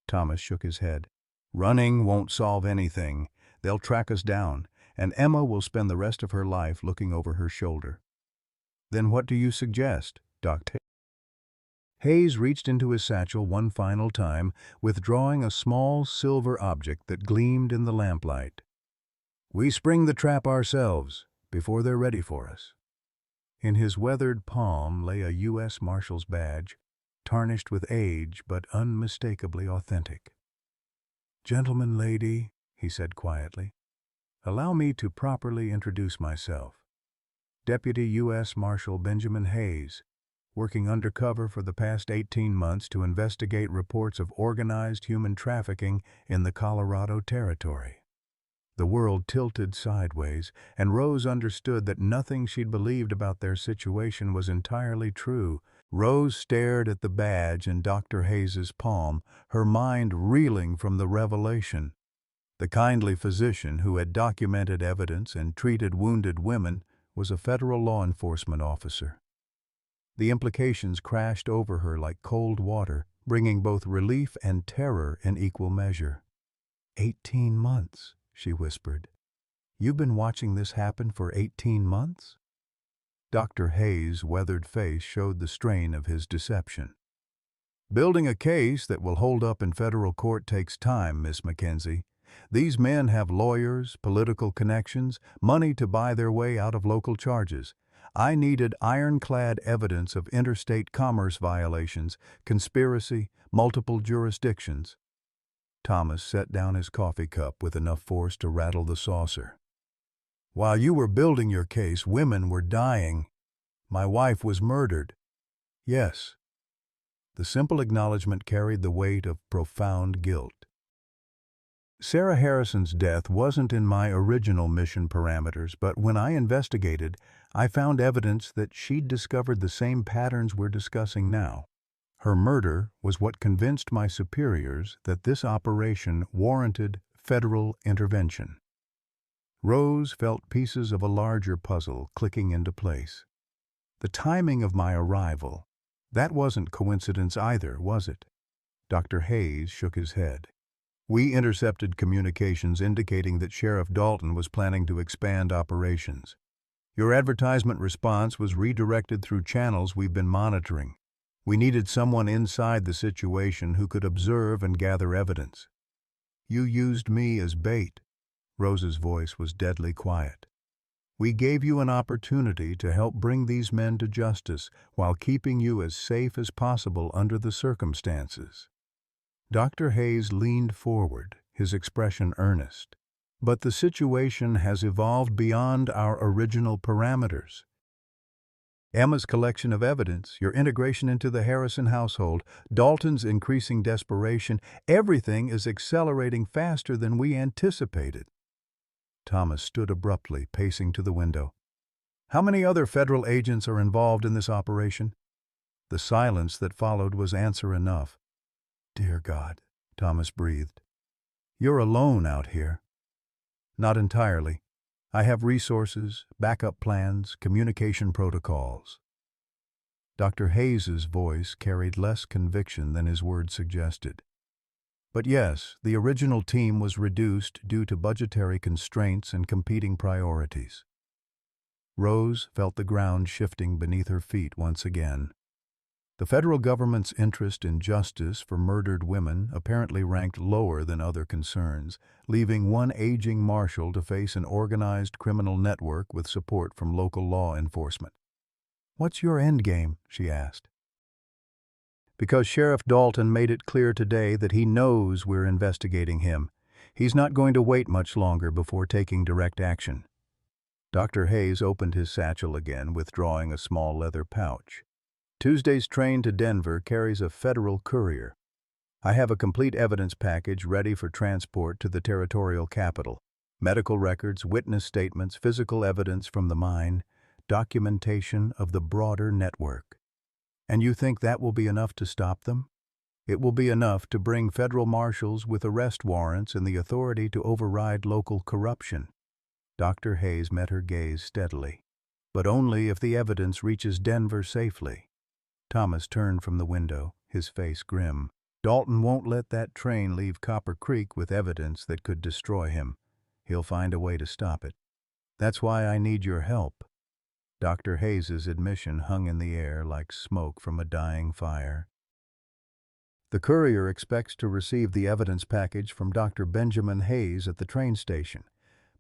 A: Thomas shook his head. "Running won't solve anything. They'll track us down, and Emma will spend the rest of her life looking over her shoulder." "Then what do you suggest, Dr. Hayes reached into his satchel one final time, withdrawing a small silver object that gleamed in the lamplight. "We spring the trap ourselves, before they're ready for us." In his weathered palm lay a U.S. Marshal's badge, tarnished with age but unmistakably authentic. "Gentleman, lady," he said quietly, "allow me to properly introduce myself. Deputy U.S. Marshal Benjamin Hayes, working undercover for the past 18 months to investigate reports of organized human trafficking in the Colorado Territory. The world tilted sideways, and Rose understood that nothing she'd believed about their situation was entirely true. Rose stared at the badge in Dr. Hayes's palm, her mind reeling from the revelation. The kindly physician who had documented evidence and treated wounded women was a federal law enforcement officer. The implications crashed over her like cold water, bringing both relief and terror in equal measure. 18 months, she whispered. You've been watching this happen for 18 months? Dr. Hayes' weathered face showed the strain of his deception. Building a case that will hold up in federal court takes time, Miss Mackenzie. These men have lawyers, political connections, money to buy their way out of local charges. I needed ironclad evidence of interstate commerce violations, conspiracy, multiple jurisdictions. Thomas set down his coffee cup with enough force to rattle the saucer. While you were building your case, women were dying. My wife was murdered. Yes. The simple acknowledgement carried the weight of profound guilt. Sarah Harrison's death wasn't in my original mission parameters, but when I investigated, I found evidence that she'd discovered the same patterns we're discussing now. Her murder was what convinced my superiors that this operation warranted federal intervention. Rose felt pieces of a larger puzzle clicking into place. The timing of my arrival, that wasn't coincidence either, was it? Dr. Hayes shook his head. We intercepted communications indicating that Sheriff Dalton was planning to expand operations. Your advertisement response was redirected through channels we've been monitoring. We needed someone inside the situation who could observe and gather evidence. You used me as bait. Rose's voice was deadly quiet. We gave you an opportunity to help bring these men to justice while keeping you as safe as possible under the circumstances. Dr. Hayes leaned forward, his expression earnest. But the situation has evolved beyond our original parameters. Emma's collection of evidence, your integration into the Harrison household, Dalton's increasing desperation, everything is accelerating faster than we anticipated. Thomas stood abruptly, pacing to the window. How many other federal agents are involved in this operation? The silence that followed was answer enough. Dear God, Thomas breathed. You're alone out here. Not entirely. I have resources, backup plans, communication protocols. Dr. Hayes's voice carried less conviction than his words suggested. But yes, the original team was reduced due to budgetary constraints and competing priorities. Rose felt the ground shifting beneath her feet once again. The federal government's interest in justice for murdered women apparently ranked lower than other concerns, leaving one aging marshal to face an organized criminal network with support from local law enforcement. What's your endgame? She asked. Because Sheriff Dalton made it clear today that he knows we're investigating him. He's not going to wait much longer before taking direct action. Dr. Hayes opened his satchel again, withdrawing a small leather pouch. Tuesday's train to Denver carries a federal courier. I have a complete evidence package ready for transport to the territorial capital. Medical records, witness statements, physical evidence from the mine, documentation of the broader network. And you think that will be enough to stop them? It will be enough to bring federal marshals with arrest warrants and the authority to override local corruption. Dr. Hayes met her gaze steadily. But only if the evidence reaches Denver safely. Thomas turned from the window, his face grim. Dalton won't let that train leave Copper Creek with evidence that could destroy him. He'll find a way to stop it. That's why I need your help. Dr. Hayes's admission hung in the air like smoke from a dying fire. The courier expects to receive the evidence package from Dr. Benjamin Hayes at the train station.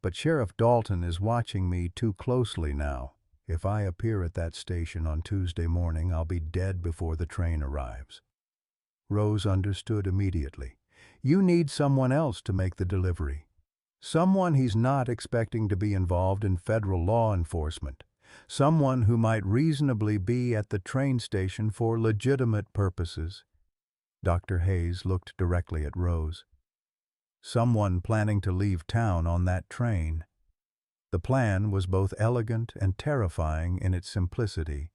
A: But Sheriff Dalton is watching me too closely now. If I appear at that station on Tuesday morning, I'll be dead before the train arrives. Rose understood immediately. You need someone else to make the delivery. Someone he's not expecting to be involved in federal law enforcement. someone who might reasonably be at the train station for legitimate purposes. Dr. Hayes looked directly at Rose. Someone planning to leave town on that train. The plan was both elegant and terrifying in its simplicity.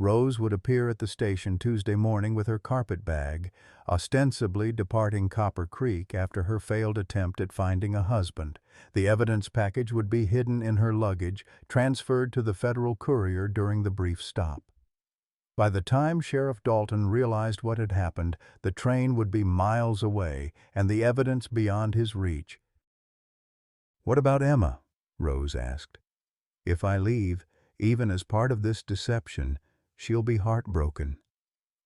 A: Rose would appear at the station Tuesday morning with her carpet bag, ostensibly departing Copper Creek after her failed attempt at finding a husband. The evidence package would be hidden in her luggage, transferred to the Federal Courier during the brief stop. By the time Sheriff Dalton realized what had happened, the train would be miles away and the evidence beyond his reach. "What about Emma?" Rose asked. "If I leave, even as part of this deception, she'll be heartbroken.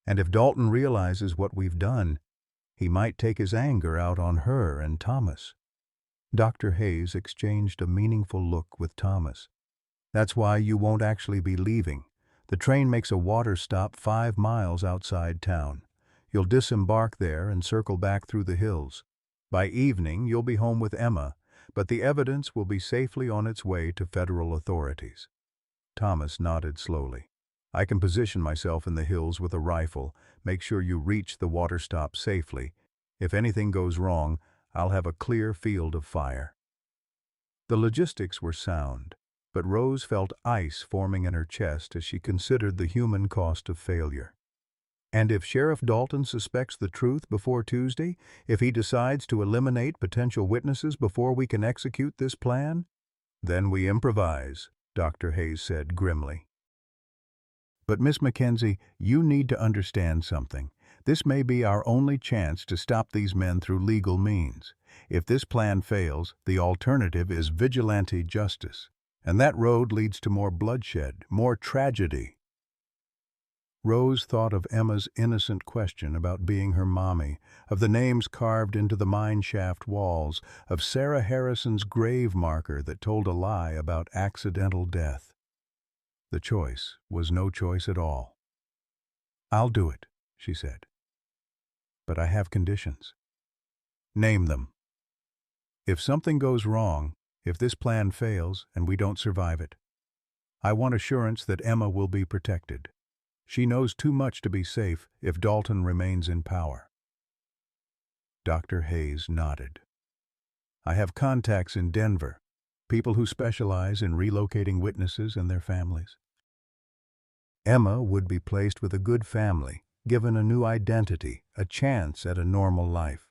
A: And if Dalton realizes what we've done, he might take his anger out on her and Thomas." Dr. Hayes exchanged a meaningful look with Thomas. "That's why you won't actually be leaving. The train makes a water stop 5 miles outside town. You'll disembark there and circle back through the hills. By evening, you'll be home with Emma, but the evidence will be safely on its way to federal authorities." Thomas nodded slowly. "I can position myself in the hills with a rifle, make sure you reach the water stop safely. If anything goes wrong, I'll have a clear field of fire." The logistics were sound, but Rose felt ice forming in her chest as she considered the human cost of failure. And if Sheriff Dalton suspects the truth before Tuesday, if he decides to eliminate potential witnesses before we can execute this plan, then we improvise, Dr. Hayes said grimly. "But Miss Mackenzie, you need to understand something. This may be our only chance to stop these men through legal means. If this plan fails, the alternative is vigilante justice. And that road leads to more bloodshed, more tragedy." Rose thought of Emma's innocent question about being her mommy, of the names carved into the mine shaft walls, of Sarah Harrison's grave marker that told a lie about accidental death. The choice was no choice at all. "I'll do it," she said. "But I have conditions." "Name them." "If something goes wrong, if this plan fails and we don't survive it, I want assurance that Emma will be protected. She knows too much to be safe if Dalton remains in power." Dr. Hayes nodded. "I have contacts in Denver, people who specialize in relocating witnesses and their families. Emma would be placed with a good family, given a new identity, a chance at a normal life.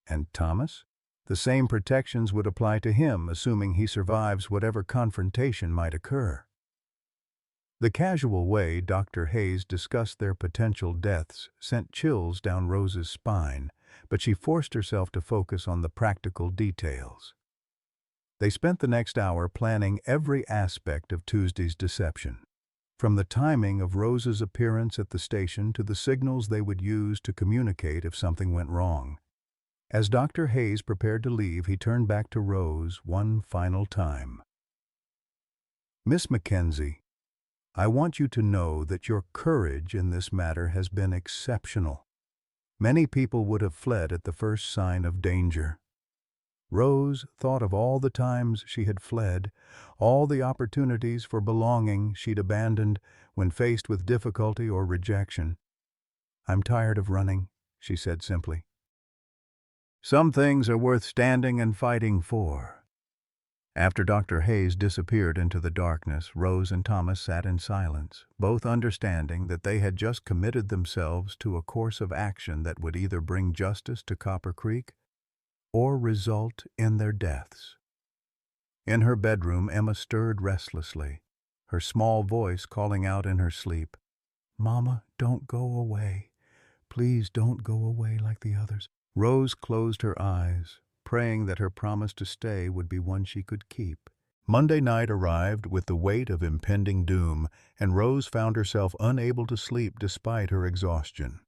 A: And Thomas? The same protections would apply to him, assuming he survives whatever confrontation might occur." The casual way Dr. Hayes discussed their potential deaths sent chills down Rose's spine, but she forced herself to focus on the practical details. They spent the next hour planning every aspect of Tuesday's deception, from the timing of Rose's appearance at the station to the signals they would use to communicate if something went wrong. As Dr. Hayes prepared to leave, he turned back to Rose one final time. "Miss Mackenzie, I want you to know that your courage in this matter has been exceptional. Many people would have fled at the first sign of danger." Rose thought of all the times she had fled, all the opportunities for belonging she'd abandoned when faced with difficulty or rejection. "I'm tired of running," she said simply. "Some things are worth standing and fighting for." After Dr. Hayes disappeared into the darkness, Rose and Thomas sat in silence, both understanding that they had just committed themselves to a course of action that would either bring justice to Copper Creek or result in their deaths. In her bedroom, Emma stirred restlessly, her small voice calling out in her sleep, "Mama, don't go away. Please don't go away like the others." Rose closed her eyes, praying that her promise to stay would be one she could keep. Monday night arrived with the weight of impending doom, and Rose found herself unable to sleep despite her exhaustion.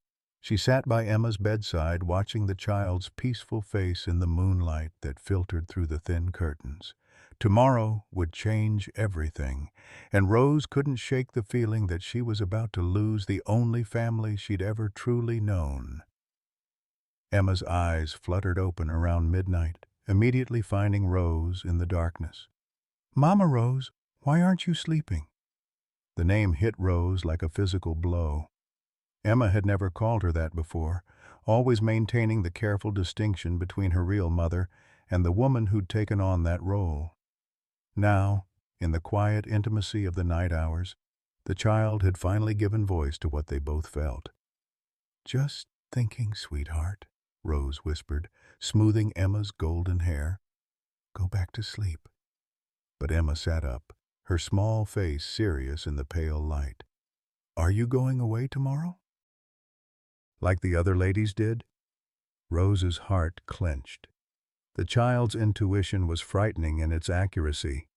A: She sat by Emma's bedside, watching the child's peaceful face in the moonlight that filtered through the thin curtains. Tomorrow would change everything, and Rose couldn't shake the feeling that she was about to lose the only family she'd ever truly known. Emma's eyes fluttered open around midnight, immediately finding Rose in the darkness. "Mama Rose, why aren't you sleeping?" The name hit Rose like a physical blow. Emma had never called her that before, always maintaining the careful distinction between her real mother and the woman who'd taken on that role. Now, in the quiet intimacy of the night hours, the child had finally given voice to what they both felt. "Just thinking, sweetheart," Rose whispered, smoothing Emma's golden hair. "Go back to sleep." But Emma sat up, her small face serious in the pale light. "Are you going away tomorrow?" Like the other ladies did? Rose's heart clenched. The child's intuition was frightening in its accuracy.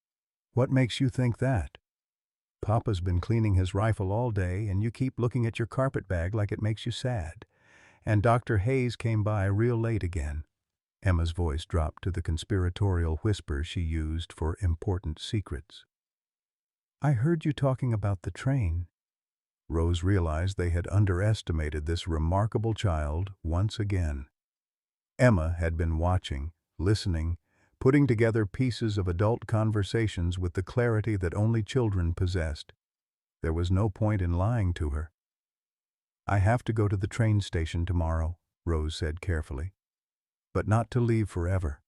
A: "What makes you think that?" "Papa's been cleaning his rifle all day, and you keep looking at your carpet bag like it makes you sad. And Dr. Hayes came by real late again." Emma's voice dropped to the conspiratorial whisper she used for important secrets. "I heard you talking about the train." Rose realized they had underestimated this remarkable child once again. Emma had been watching, listening, putting together pieces of adult conversations with the clarity that only children possessed. There was no point in lying to her. "I have to go to the train station tomorrow," Rose said carefully. "But not to leave forever.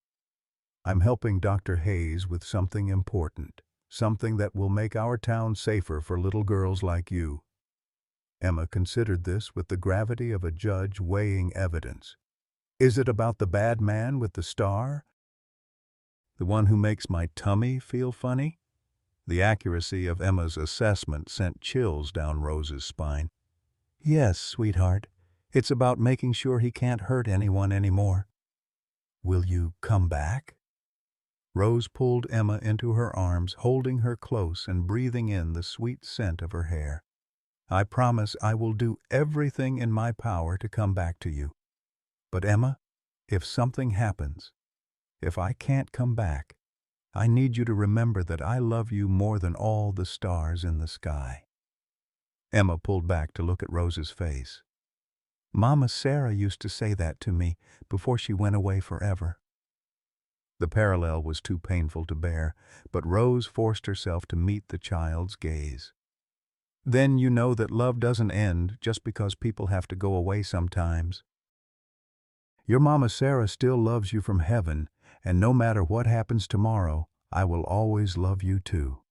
A: I'm helping Dr. Hayes with something important, something that will make our town safer for little girls like you." Emma considered this with the gravity of a judge weighing evidence. "Is it about the bad man with the star? The one who makes my tummy feel funny?" The accuracy of Emma's assessment sent chills down Rose's spine. "Yes, sweetheart. It's about making sure he can't hurt anyone anymore." "Will you come back?" Rose pulled Emma into her arms, holding her close and breathing in the sweet scent of her hair. "I promise I will do everything in my power to come back to you. But Emma, if something happens, if I can't come back, I need you to remember that I love you more than all the stars in the sky." Emma pulled back to look at Rose's face. "Mama Sarah used to say that to me before she went away forever." The parallel was too painful to bear, but Rose forced herself to meet the child's gaze. "Then you know that love doesn't end just because people have to go away sometimes. Your Mama Sarah still loves you from heaven, and no matter what happens tomorrow, I will always love you too."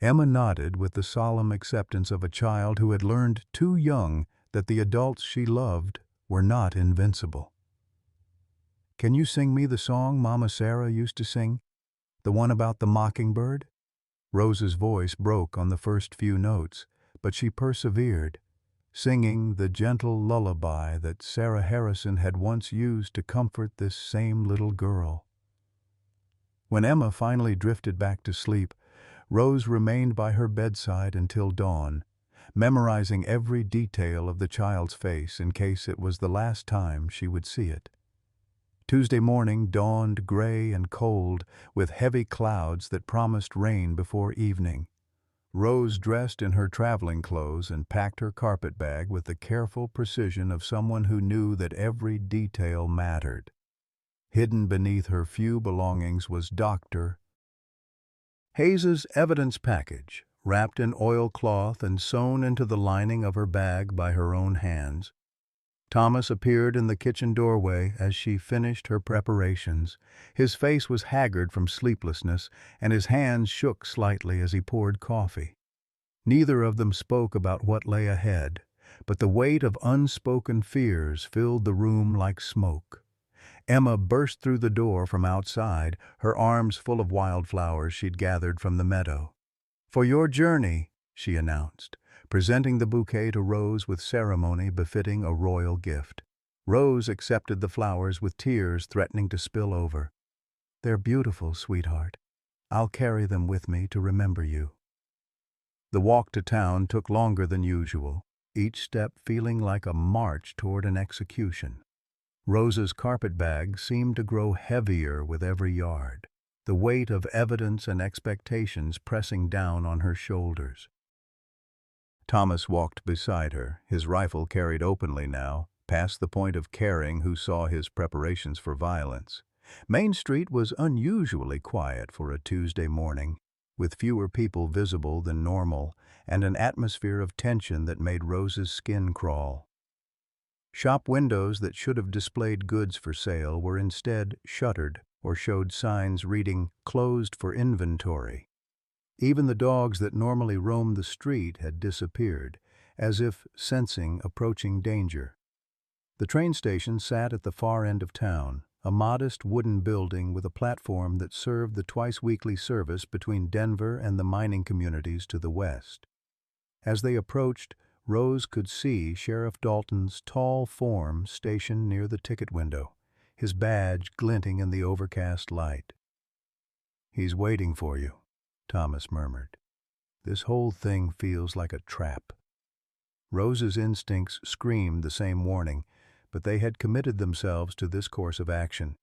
A: Emma nodded with the solemn acceptance of a child who had learned too young that the adults she loved were not invincible. "Can you sing me the song Mama Sarah used to sing? The one about the mockingbird?" Rose's voice broke on the first few notes, but she persevered, singing the gentle lullaby that Sarah Harrison had once used to comfort this same little girl. When Emma finally drifted back to sleep, Rose remained by her bedside until dawn, memorizing every detail of the child's face in case it was the last time she would see it. Tuesday morning dawned gray and cold, with heavy clouds that promised rain before evening. Rose dressed in her traveling clothes and packed her carpet bag with the careful precision of someone who knew that every detail mattered. Hidden beneath her few belongings was Dr. Hayes's evidence package, wrapped in oilcloth and sewn into the lining of her bag by her own hands. Thomas appeared in the kitchen doorway as she finished her preparations. His face was haggard from sleeplessness, and his hands shook slightly as he poured coffee. Neither of them spoke about what lay ahead, but the weight of unspoken fears filled the room like smoke. Emma burst through the door from outside, her arms full of wildflowers she'd gathered from the meadow. "For your journey," she announced, presenting the bouquet to Rose with ceremony befitting a royal gift. Rose accepted the flowers with tears threatening to spill over. "They're beautiful, sweetheart. I'll carry them with me to remember you." The walk to town took longer than usual, each step feeling like a march toward an execution. Rose's carpet bag seemed to grow heavier with every yard, the weight of evidence and expectations pressing down on her shoulders. Thomas walked beside her, his rifle carried openly now, past the point of caring who saw his preparations for violence. Main Street was unusually quiet for a Tuesday morning. with fewer people visible than normal and an atmosphere of tension that made Rose's skin crawl. Shop windows that should have displayed goods for sale were instead shuttered or showed signs reading "closed for inventory." Even the dogs that normally roamed the street had disappeared, as if sensing approaching danger. The train station sat at the far end of town, a modest wooden building with a platform that served the twice-weekly service between Denver and the mining communities to the west. As they approached, Rose could see Sheriff Dalton's tall form stationed near the ticket window, his badge glinting in the overcast light. "He's waiting for you," Thomas murmured. "This whole thing feels like a trap." Rose's instincts screamed the same warning, but they had committed themselves to this course of action.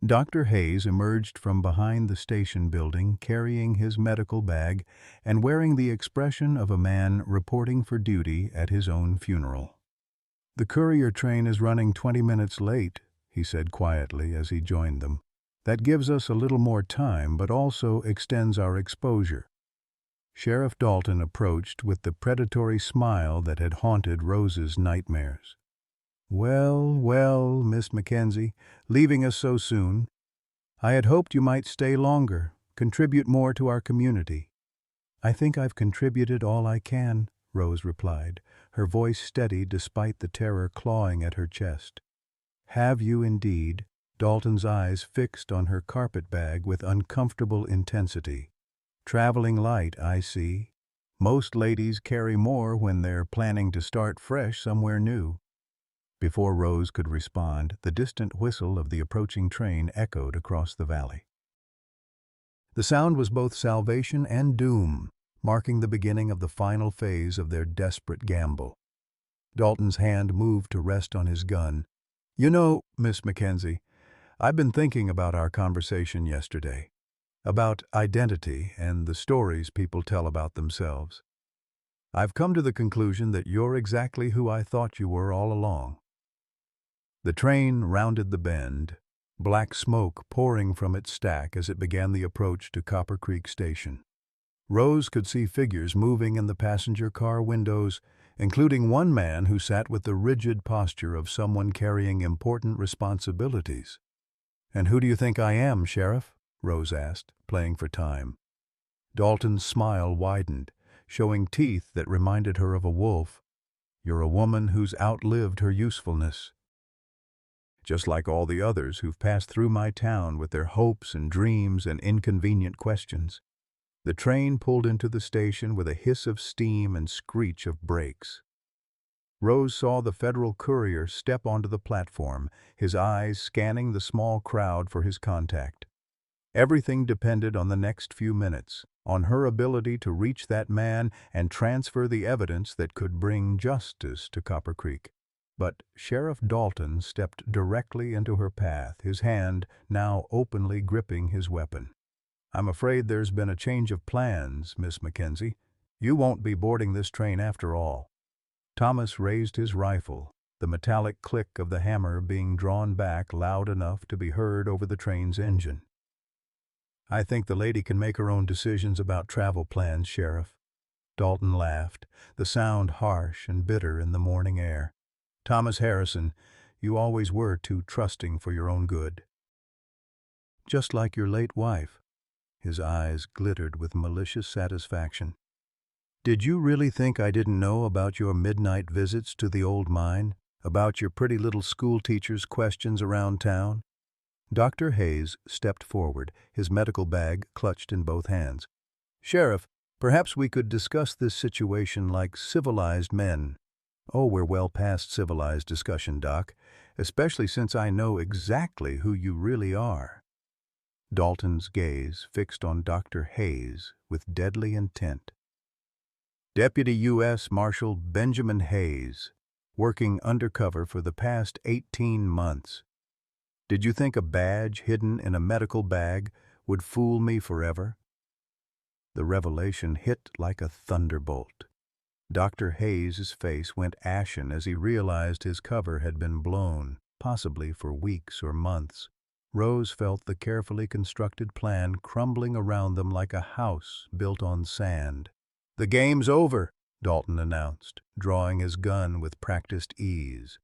A: Dr. Hayes emerged from behind the station building carrying his medical bag and wearing the expression of a man reporting for duty at his own funeral. "The courier train is running 20 minutes late," he said quietly as he joined them. "That gives us a little more time, but also extends our exposure." Sheriff Dalton approached with the predatory smile that had haunted Rose's nightmares. "Well, well, Miss Mackenzie, leaving us so soon. I had hoped you might stay longer, contribute more to our community." "I think I've contributed all I can," Rose replied, her voice steady despite the terror clawing at her chest. "Have you indeed?" Dalton's eyes fixed on her carpet-bag with uncomfortable intensity. "Traveling light, I see. Most ladies carry more when they're planning to start fresh somewhere new." Before Rose could respond, the distant whistle of the approaching train echoed across the valley. The sound was both salvation and doom, marking the beginning of the final phase of their desperate gamble. Dalton's hand moved to rest on his gun. "You know, Miss Mackenzie, I've been thinking about our conversation yesterday, about identity and the stories people tell about themselves. I've come to the conclusion that you're exactly who I thought you were all along." The train rounded the bend, black smoke pouring from its stack as it began the approach to Copper Creek Station. Rose could see figures moving in the passenger car windows, including one man who sat with the rigid posture of someone carrying important responsibilities. "And who do you think I am, Sheriff?" Rose asked, playing for time. Dalton's smile widened, showing teeth that reminded her of a wolf. "You're a woman who's outlived her usefulness. Just like all the others who've passed through my town with their hopes and dreams and inconvenient questions." The train pulled into the station with a hiss of steam and screech of brakes. Rose saw the federal courier step onto the platform, his eyes scanning the small crowd for his contact. Everything depended on the next few minutes, on her ability to reach that man and transfer the evidence that could bring justice to Copper Creek. But Sheriff Dalton stepped directly into her path, his hand now openly gripping his weapon. "I'm afraid there's been a change of plans, Miss Mackenzie. You won't be boarding this train after all." Thomas raised his rifle, the metallic click of the hammer being drawn back loud enough to be heard over the train's engine. "I think the lady can make her own decisions about travel plans, Sheriff." Dalton laughed, the sound harsh and bitter in the morning air. "Thomas Harrison, you always were too trusting for your own good." "Just like your late wife." His eyes glittered with malicious satisfaction. "Did you really think I didn't know about your midnight visits to the old mine? About your pretty little schoolteacher's questions around town?" Dr. Hayes stepped forward, his medical bag clutched in both hands. "Sheriff, perhaps we could discuss this situation like civilized men." "Oh, we're well past civilized discussion, Doc, especially since I know exactly who you really are." Dalton's gaze fixed on Dr. Hayes with deadly intent. "Deputy U.S. Marshal Benjamin Hayes, working undercover for the past 18 months. Did you think a badge hidden in a medical bag would fool me forever?" The revelation hit like a thunderbolt. Dr. Hayes' face went ashen as he realized his cover had been blown, possibly for weeks or months. Rose felt the carefully constructed plan crumbling around them like a house built on sand. "The game's over," Dalton announced, drawing his gun with practiced ease.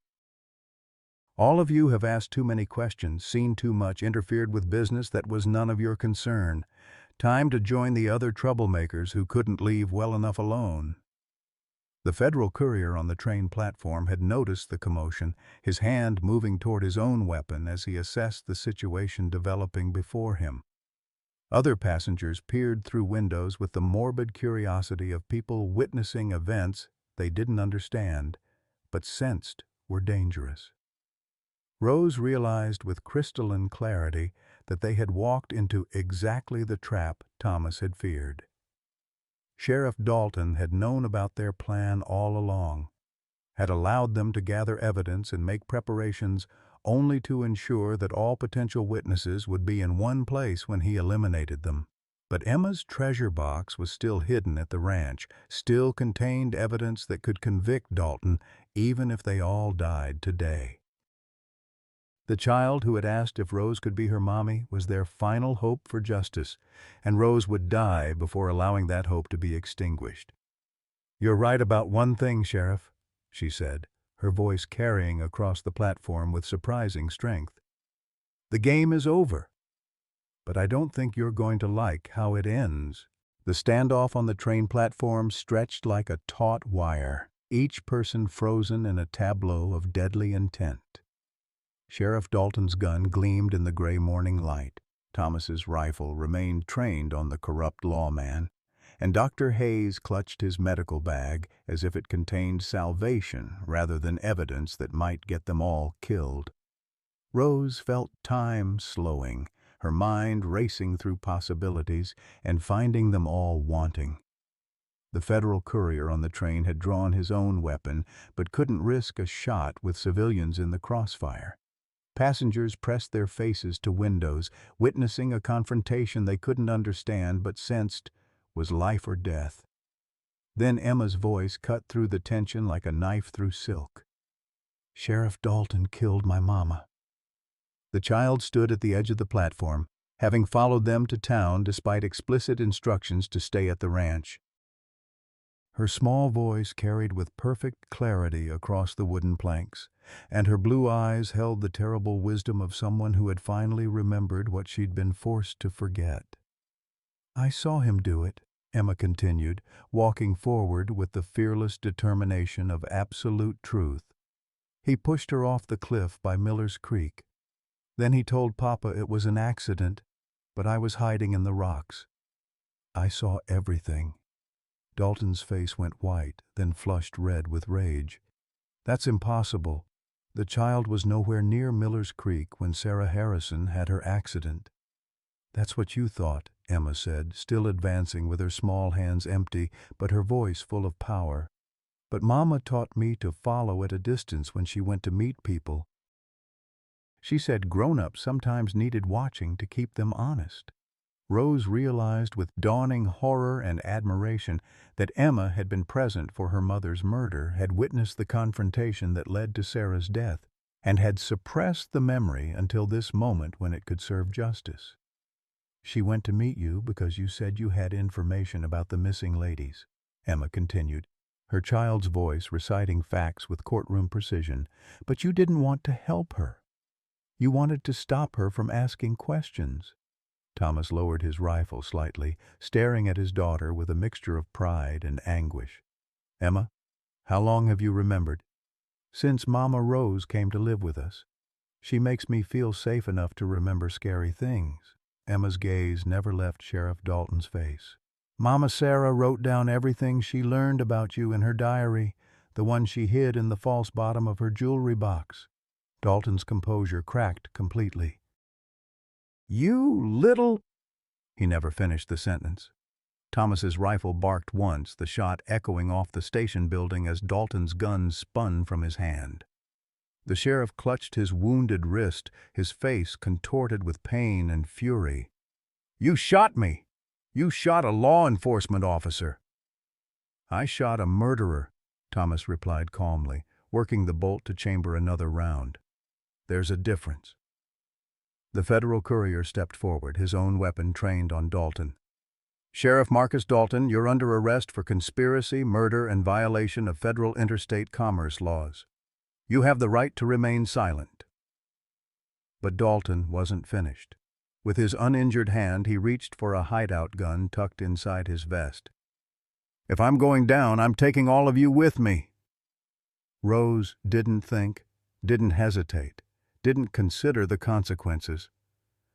A: "All of you have asked too many questions, seen too much, interfered with business that was none of your concern. Time to join the other troublemakers who couldn't leave well enough alone." The Federal courier on the train platform had noticed the commotion, his hand moving toward his own weapon as he assessed the situation developing before him. Other passengers peered through windows with the morbid curiosity of people witnessing events they didn't understand, but sensed were dangerous. Rose realized with crystalline clarity that they had walked into exactly the trap Thomas had feared. Sheriff Dalton had known about their plan all along, had allowed them to gather evidence and make preparations only to ensure that all potential witnesses would be in one place when he eliminated them. But Emma's treasure box was still hidden at the ranch, still contained evidence that could convict Dalton even if they all died today. The child who had asked if Rose could be her mommy was their final hope for justice, and Rose would die before allowing that hope to be extinguished. "You're right about one thing, Sheriff," she said, her voice carrying across the platform with surprising strength. "The game is over. But I don't think you're going to like how it ends." The standoff on the train platform stretched like a taut wire, each person frozen in a tableau of deadly intent. Sheriff Dalton's gun gleamed in the gray morning light. Thomas's rifle remained trained on the corrupt lawman, and Dr. Hayes clutched his medical bag as if it contained salvation rather than evidence that might get them all killed. Rose felt time slowing, her mind racing through possibilities and finding them all wanting. The Federal courier on the train had drawn his own weapon, but couldn't risk a shot with civilians in the crossfire. Passengers pressed their faces to windows, witnessing a confrontation they couldn't understand but sensed was life or death. Then Emma's voice cut through the tension like a knife through silk. "Sheriff Dalton killed my mama." The child stood at the edge of the platform, having followed them to town despite explicit instructions to stay at the ranch. Her small voice carried with perfect clarity across the wooden planks, and her blue eyes held the terrible wisdom of someone who had finally remembered what she'd been forced to forget. "I saw him do it," Emma continued, walking forward with the fearless determination of absolute truth. "He pushed her off the cliff by Miller's Creek. Then he told Papa it was an accident, but I was hiding in the rocks. I saw everything." Dalton's face went white, then flushed red with rage. "That's impossible. The child was nowhere near Miller's Creek when Sarah Harrison had her accident." "That's what you thought," Emma said, still advancing with her small hands empty, but her voice full of power. "But Mama taught me to follow at a distance when she went to meet people. She said grown-ups sometimes needed watching to keep them honest." Rose realized with dawning horror and admiration that Emma had been present for her mother's murder, had witnessed the confrontation that led to Sarah's death, and had suppressed the memory until this moment when it could serve justice. "She went to meet you because you said you had information about the missing ladies," Emma continued, her child's voice reciting facts with courtroom precision, "but you didn't want to help her. You wanted to stop her from asking questions." Thomas lowered his rifle slightly, staring at his daughter with a mixture of pride and anguish. "Emma, how long have you remembered?" "Since Mama Rose came to live with us. She makes me feel safe enough to remember scary things." Emma's gaze never left Sheriff Dalton's face. "Mama Sarah wrote down everything she learned about you in her diary, the one she hid in the false bottom of her jewelry box." Dalton's composure cracked completely. "You little—" He never finished the sentence. Thomas's rifle barked once, the shot echoing off the station building as Dalton's gun spun from his hand. The sheriff clutched his wounded wrist, his face contorted with pain and fury. "You shot me! You shot a law enforcement officer!" "I shot a murderer," Thomas replied calmly, working the bolt to chamber another round. "There's a difference." The federal courier stepped forward, his own weapon trained on Dalton. "Sheriff Marcus Dalton, you're under arrest for conspiracy, murder, and violation of federal interstate commerce laws. You have the right to remain silent." But Dalton wasn't finished. With his uninjured hand, he reached for a hideout gun tucked inside his vest. "If I'm going down, I'm taking all of you with me." Rose didn't think, didn't hesitate, didn't consider the consequences.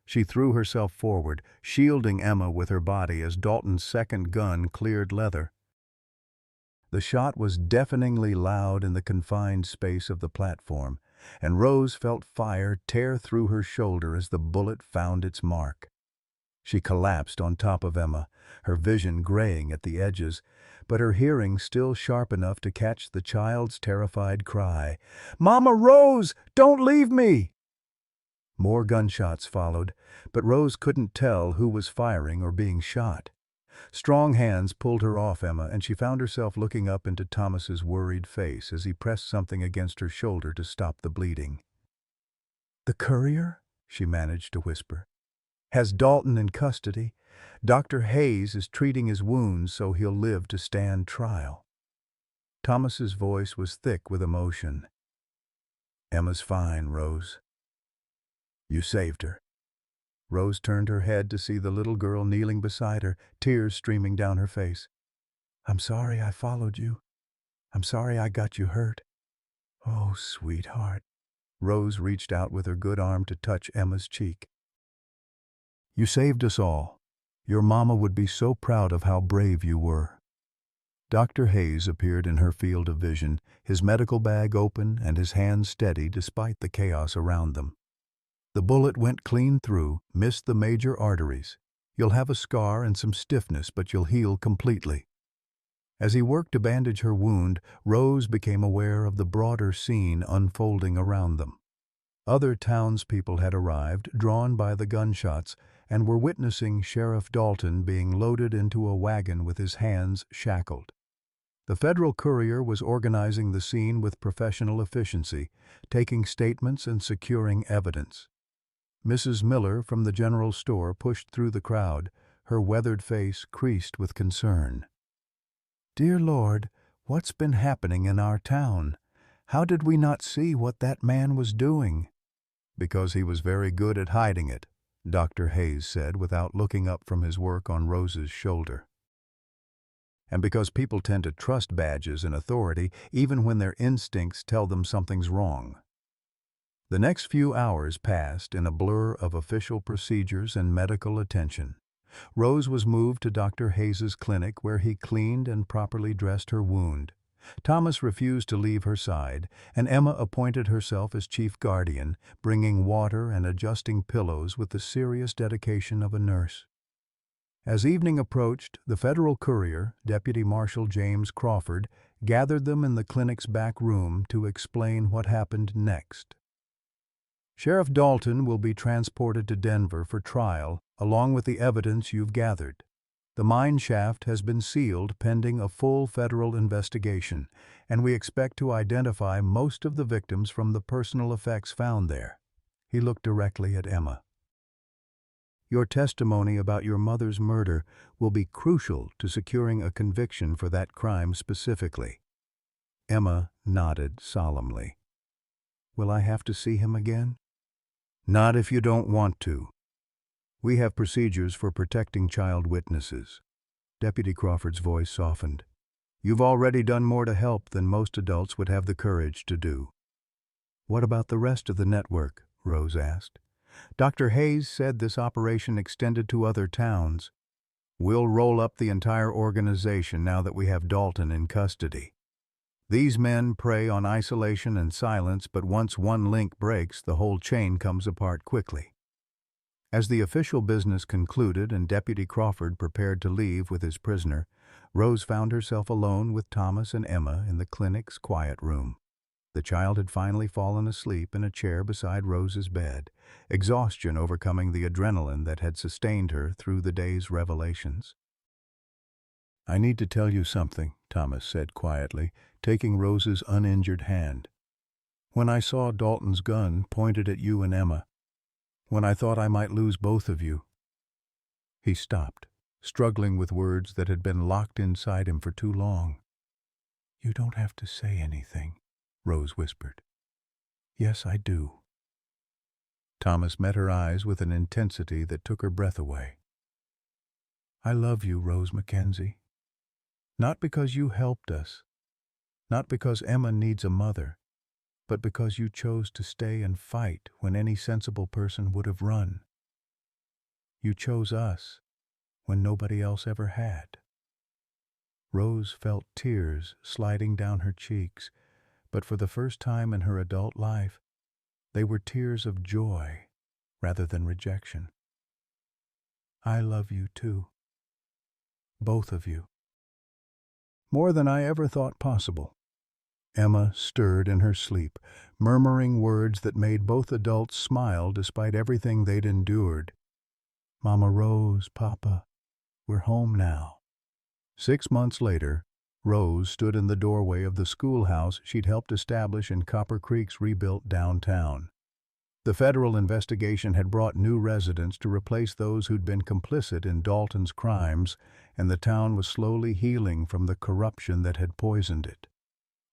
A: She threw herself forward, shielding Emma with her body as Dalton's second gun cleared leather. The shot was deafeningly loud in the confined space of the platform, and Rose felt fire tear through her shoulder as the bullet found its mark. She collapsed on top of Emma, her vision graying at the edges, but her hearing still sharp enough to catch the child's terrified cry, "Mama Rose, don't leave me!" More gunshots followed, but Rose couldn't tell who was firing or being shot. Strong hands pulled her off Emma, and she found herself looking up into Thomas's worried face as he pressed something against her shoulder to stop the bleeding. "The courier?" she managed to whisper. "Has Dalton in custody. Dr. Hayes is treating his wounds so he'll live to stand trial." Thomas's voice was thick with emotion. "Emma's fine, Rose. You saved her." Rose turned her head to see the little girl kneeling beside her, tears streaming down her face. "I'm sorry I followed you. I'm sorry I got you hurt." "Oh, sweetheart." Rose reached out with her good arm to touch Emma's cheek. "You saved us all. Your mama would be so proud of how brave you were." Dr. Hayes appeared in her field of vision, his medical bag open and his hands steady despite the chaos around them. "The bullet went clean through, missed the major arteries. You'll have a scar and some stiffness, but you'll heal completely." As he worked to bandage her wound, Rose became aware of the broader scene unfolding around them. Other townspeople had arrived, drawn by the gunshots, and were witnessing Sheriff Dalton being loaded into a wagon with his hands shackled. The federal courier was organizing the scene with professional efficiency, taking statements and securing evidence. Mrs. Miller from the general store pushed through the crowd, her weathered face creased with concern. "Dear Lord, what's been happening in our town? How did we not see what that man was doing?" "Because he was very good at hiding it," Dr. Hayes said without looking up from his work on Rose's shoulder. "And because people tend to trust badges and authority even when their instincts tell them something's wrong." The next few hours passed in a blur of official procedures and medical attention. Rose was moved to Dr. Hayes's clinic where he cleaned and properly dressed her wound. Thomas refused to leave her side, and Emma appointed herself as chief guardian, bringing water and adjusting pillows with the serious dedication of a nurse. As evening approached, the federal courier, Deputy Marshal James Crawford, gathered them in the clinic's back room to explain what happened next. "Sheriff Dalton will be transported to Denver for trial, along with the evidence you've gathered. The mine shaft has been sealed pending a full federal investigation, and we expect to identify most of the victims from the personal effects found there." He looked directly at Emma. "Your testimony about your mother's murder will be crucial to securing a conviction for that crime specifically." Emma nodded solemnly. "Will I have to see him again?" "Not if you don't want to. We have procedures for protecting child witnesses." Deputy Crawford's voice softened. "You've already done more to help than most adults would have the courage to do." "What about the rest of the network?" Rose asked. "Dr. Hayes said this operation extended to other towns." "We'll roll up the entire organization now that we have Dalton in custody. These men prey on isolation and silence, but once one link breaks, the whole chain comes apart quickly." As the official business concluded and Deputy Crawford prepared to leave with his prisoner, Rose found herself alone with Thomas and Emma in the clinic's quiet room. The child had finally fallen asleep in a chair beside Rose's bed, exhaustion overcoming the adrenaline that had sustained her through the day's revelations. "I need to tell you something," Thomas said quietly, taking Rose's uninjured hand. "When I saw Dalton's gun pointed at you and Emma, when I thought I might lose both of you." He stopped, struggling with words that had been locked inside him for too long. "You don't have to say anything," Rose whispered. "Yes, I do." Thomas met her eyes with an intensity that took her breath away. "I love you, Rose Mackenzie. Not because you helped us, not because Emma needs a mother, but because you chose to stay and fight when any sensible person would have run. You chose us when nobody else ever had." Rose felt tears sliding down her cheeks, but for the first time in her adult life, they were tears of joy rather than rejection. "I love you too. Both of you. More than I ever thought possible." Emma stirred in her sleep, murmuring words that made both adults smile despite everything they'd endured. "Mama Rose, Papa, we're home now." 6 months later, Rose stood in the doorway of the schoolhouse she'd helped establish in Copper Creek's rebuilt downtown. The federal investigation had brought new residents to replace those who'd been complicit in Dalton's crimes, and the town was slowly healing from the corruption that had poisoned it.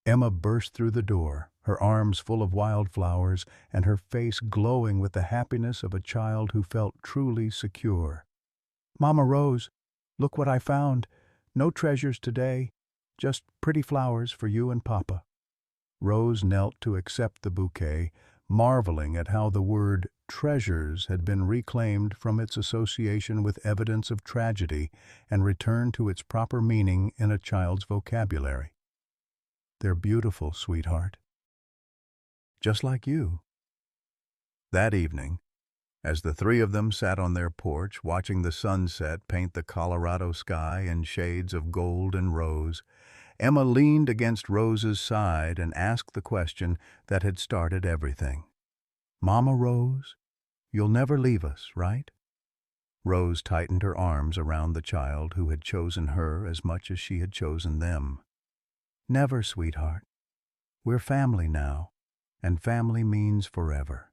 A: Emma burst through the door, her arms full of wildflowers and her face glowing with the happiness of a child who felt truly secure. "Mama Rose, look what I found. No treasures today, just pretty flowers for you and Papa." Rose knelt to accept the bouquet, marveling at how the word treasures had been reclaimed from its association with evidence of tragedy and returned to its proper meaning in a child's vocabulary. "They're beautiful, sweetheart. Just like you." That evening, as the three of them sat on their porch watching the sunset paint the Colorado sky in shades of gold and rose, Emma leaned against Rose's side and asked the question that had started everything. "Mama Rose, you'll never leave us, right?" Rose tightened her arms around the child who had chosen her as much as she had chosen them. "Never, sweetheart. We're family now, and family means forever."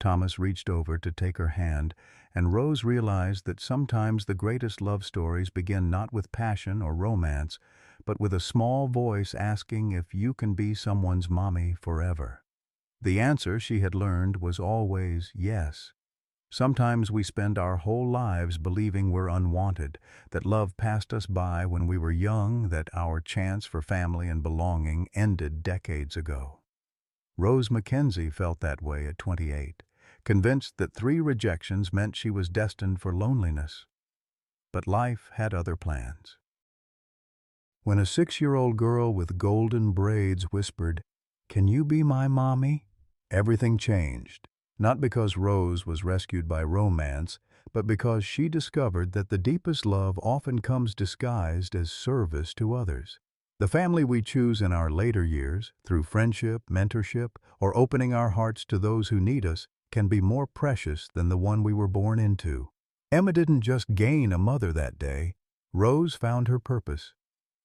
A: Thomas reached over to take her hand, and Rose realized that sometimes the greatest love stories begin not with passion or romance, but with a small voice asking if you can be someone's mommy forever. The answer, she had learned, was always yes. Sometimes we spend our whole lives believing we're unwanted, that love passed us by when we were young, that our chance for family and belonging ended decades ago. Rose Mackenzie felt that way at 28, convinced that 3 rejections meant she was destined for loneliness. But life had other plans. When a 6-year-old girl with golden braids whispered, "Can you be my mommy?" everything changed. Not because Rose was rescued by romance, but because she discovered that the deepest love often comes disguised as service to others. The family we choose in our later years, through friendship, mentorship, or opening our hearts to those who need us, can be more precious than the one we were born into. Emma didn't just gain a mother that day. Rose found her purpose.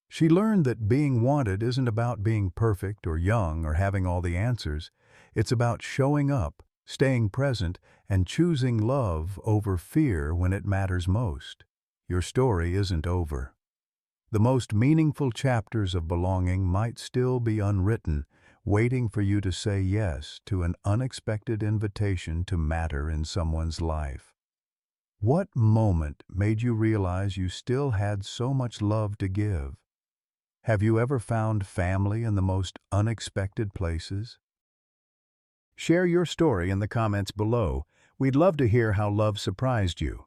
A: She learned that being wanted isn't about being perfect or young or having all the answers. It's about showing up, staying present, and choosing love over fear when it matters most. Your story isn't over. The most meaningful chapters of belonging might still be unwritten, waiting for you to say yes to an unexpected invitation to matter in someone's life. What moment made you realize you still had so much love to give? Have you ever found family in the most unexpected places? Share your story in the comments below. We'd love to hear how love surprised you.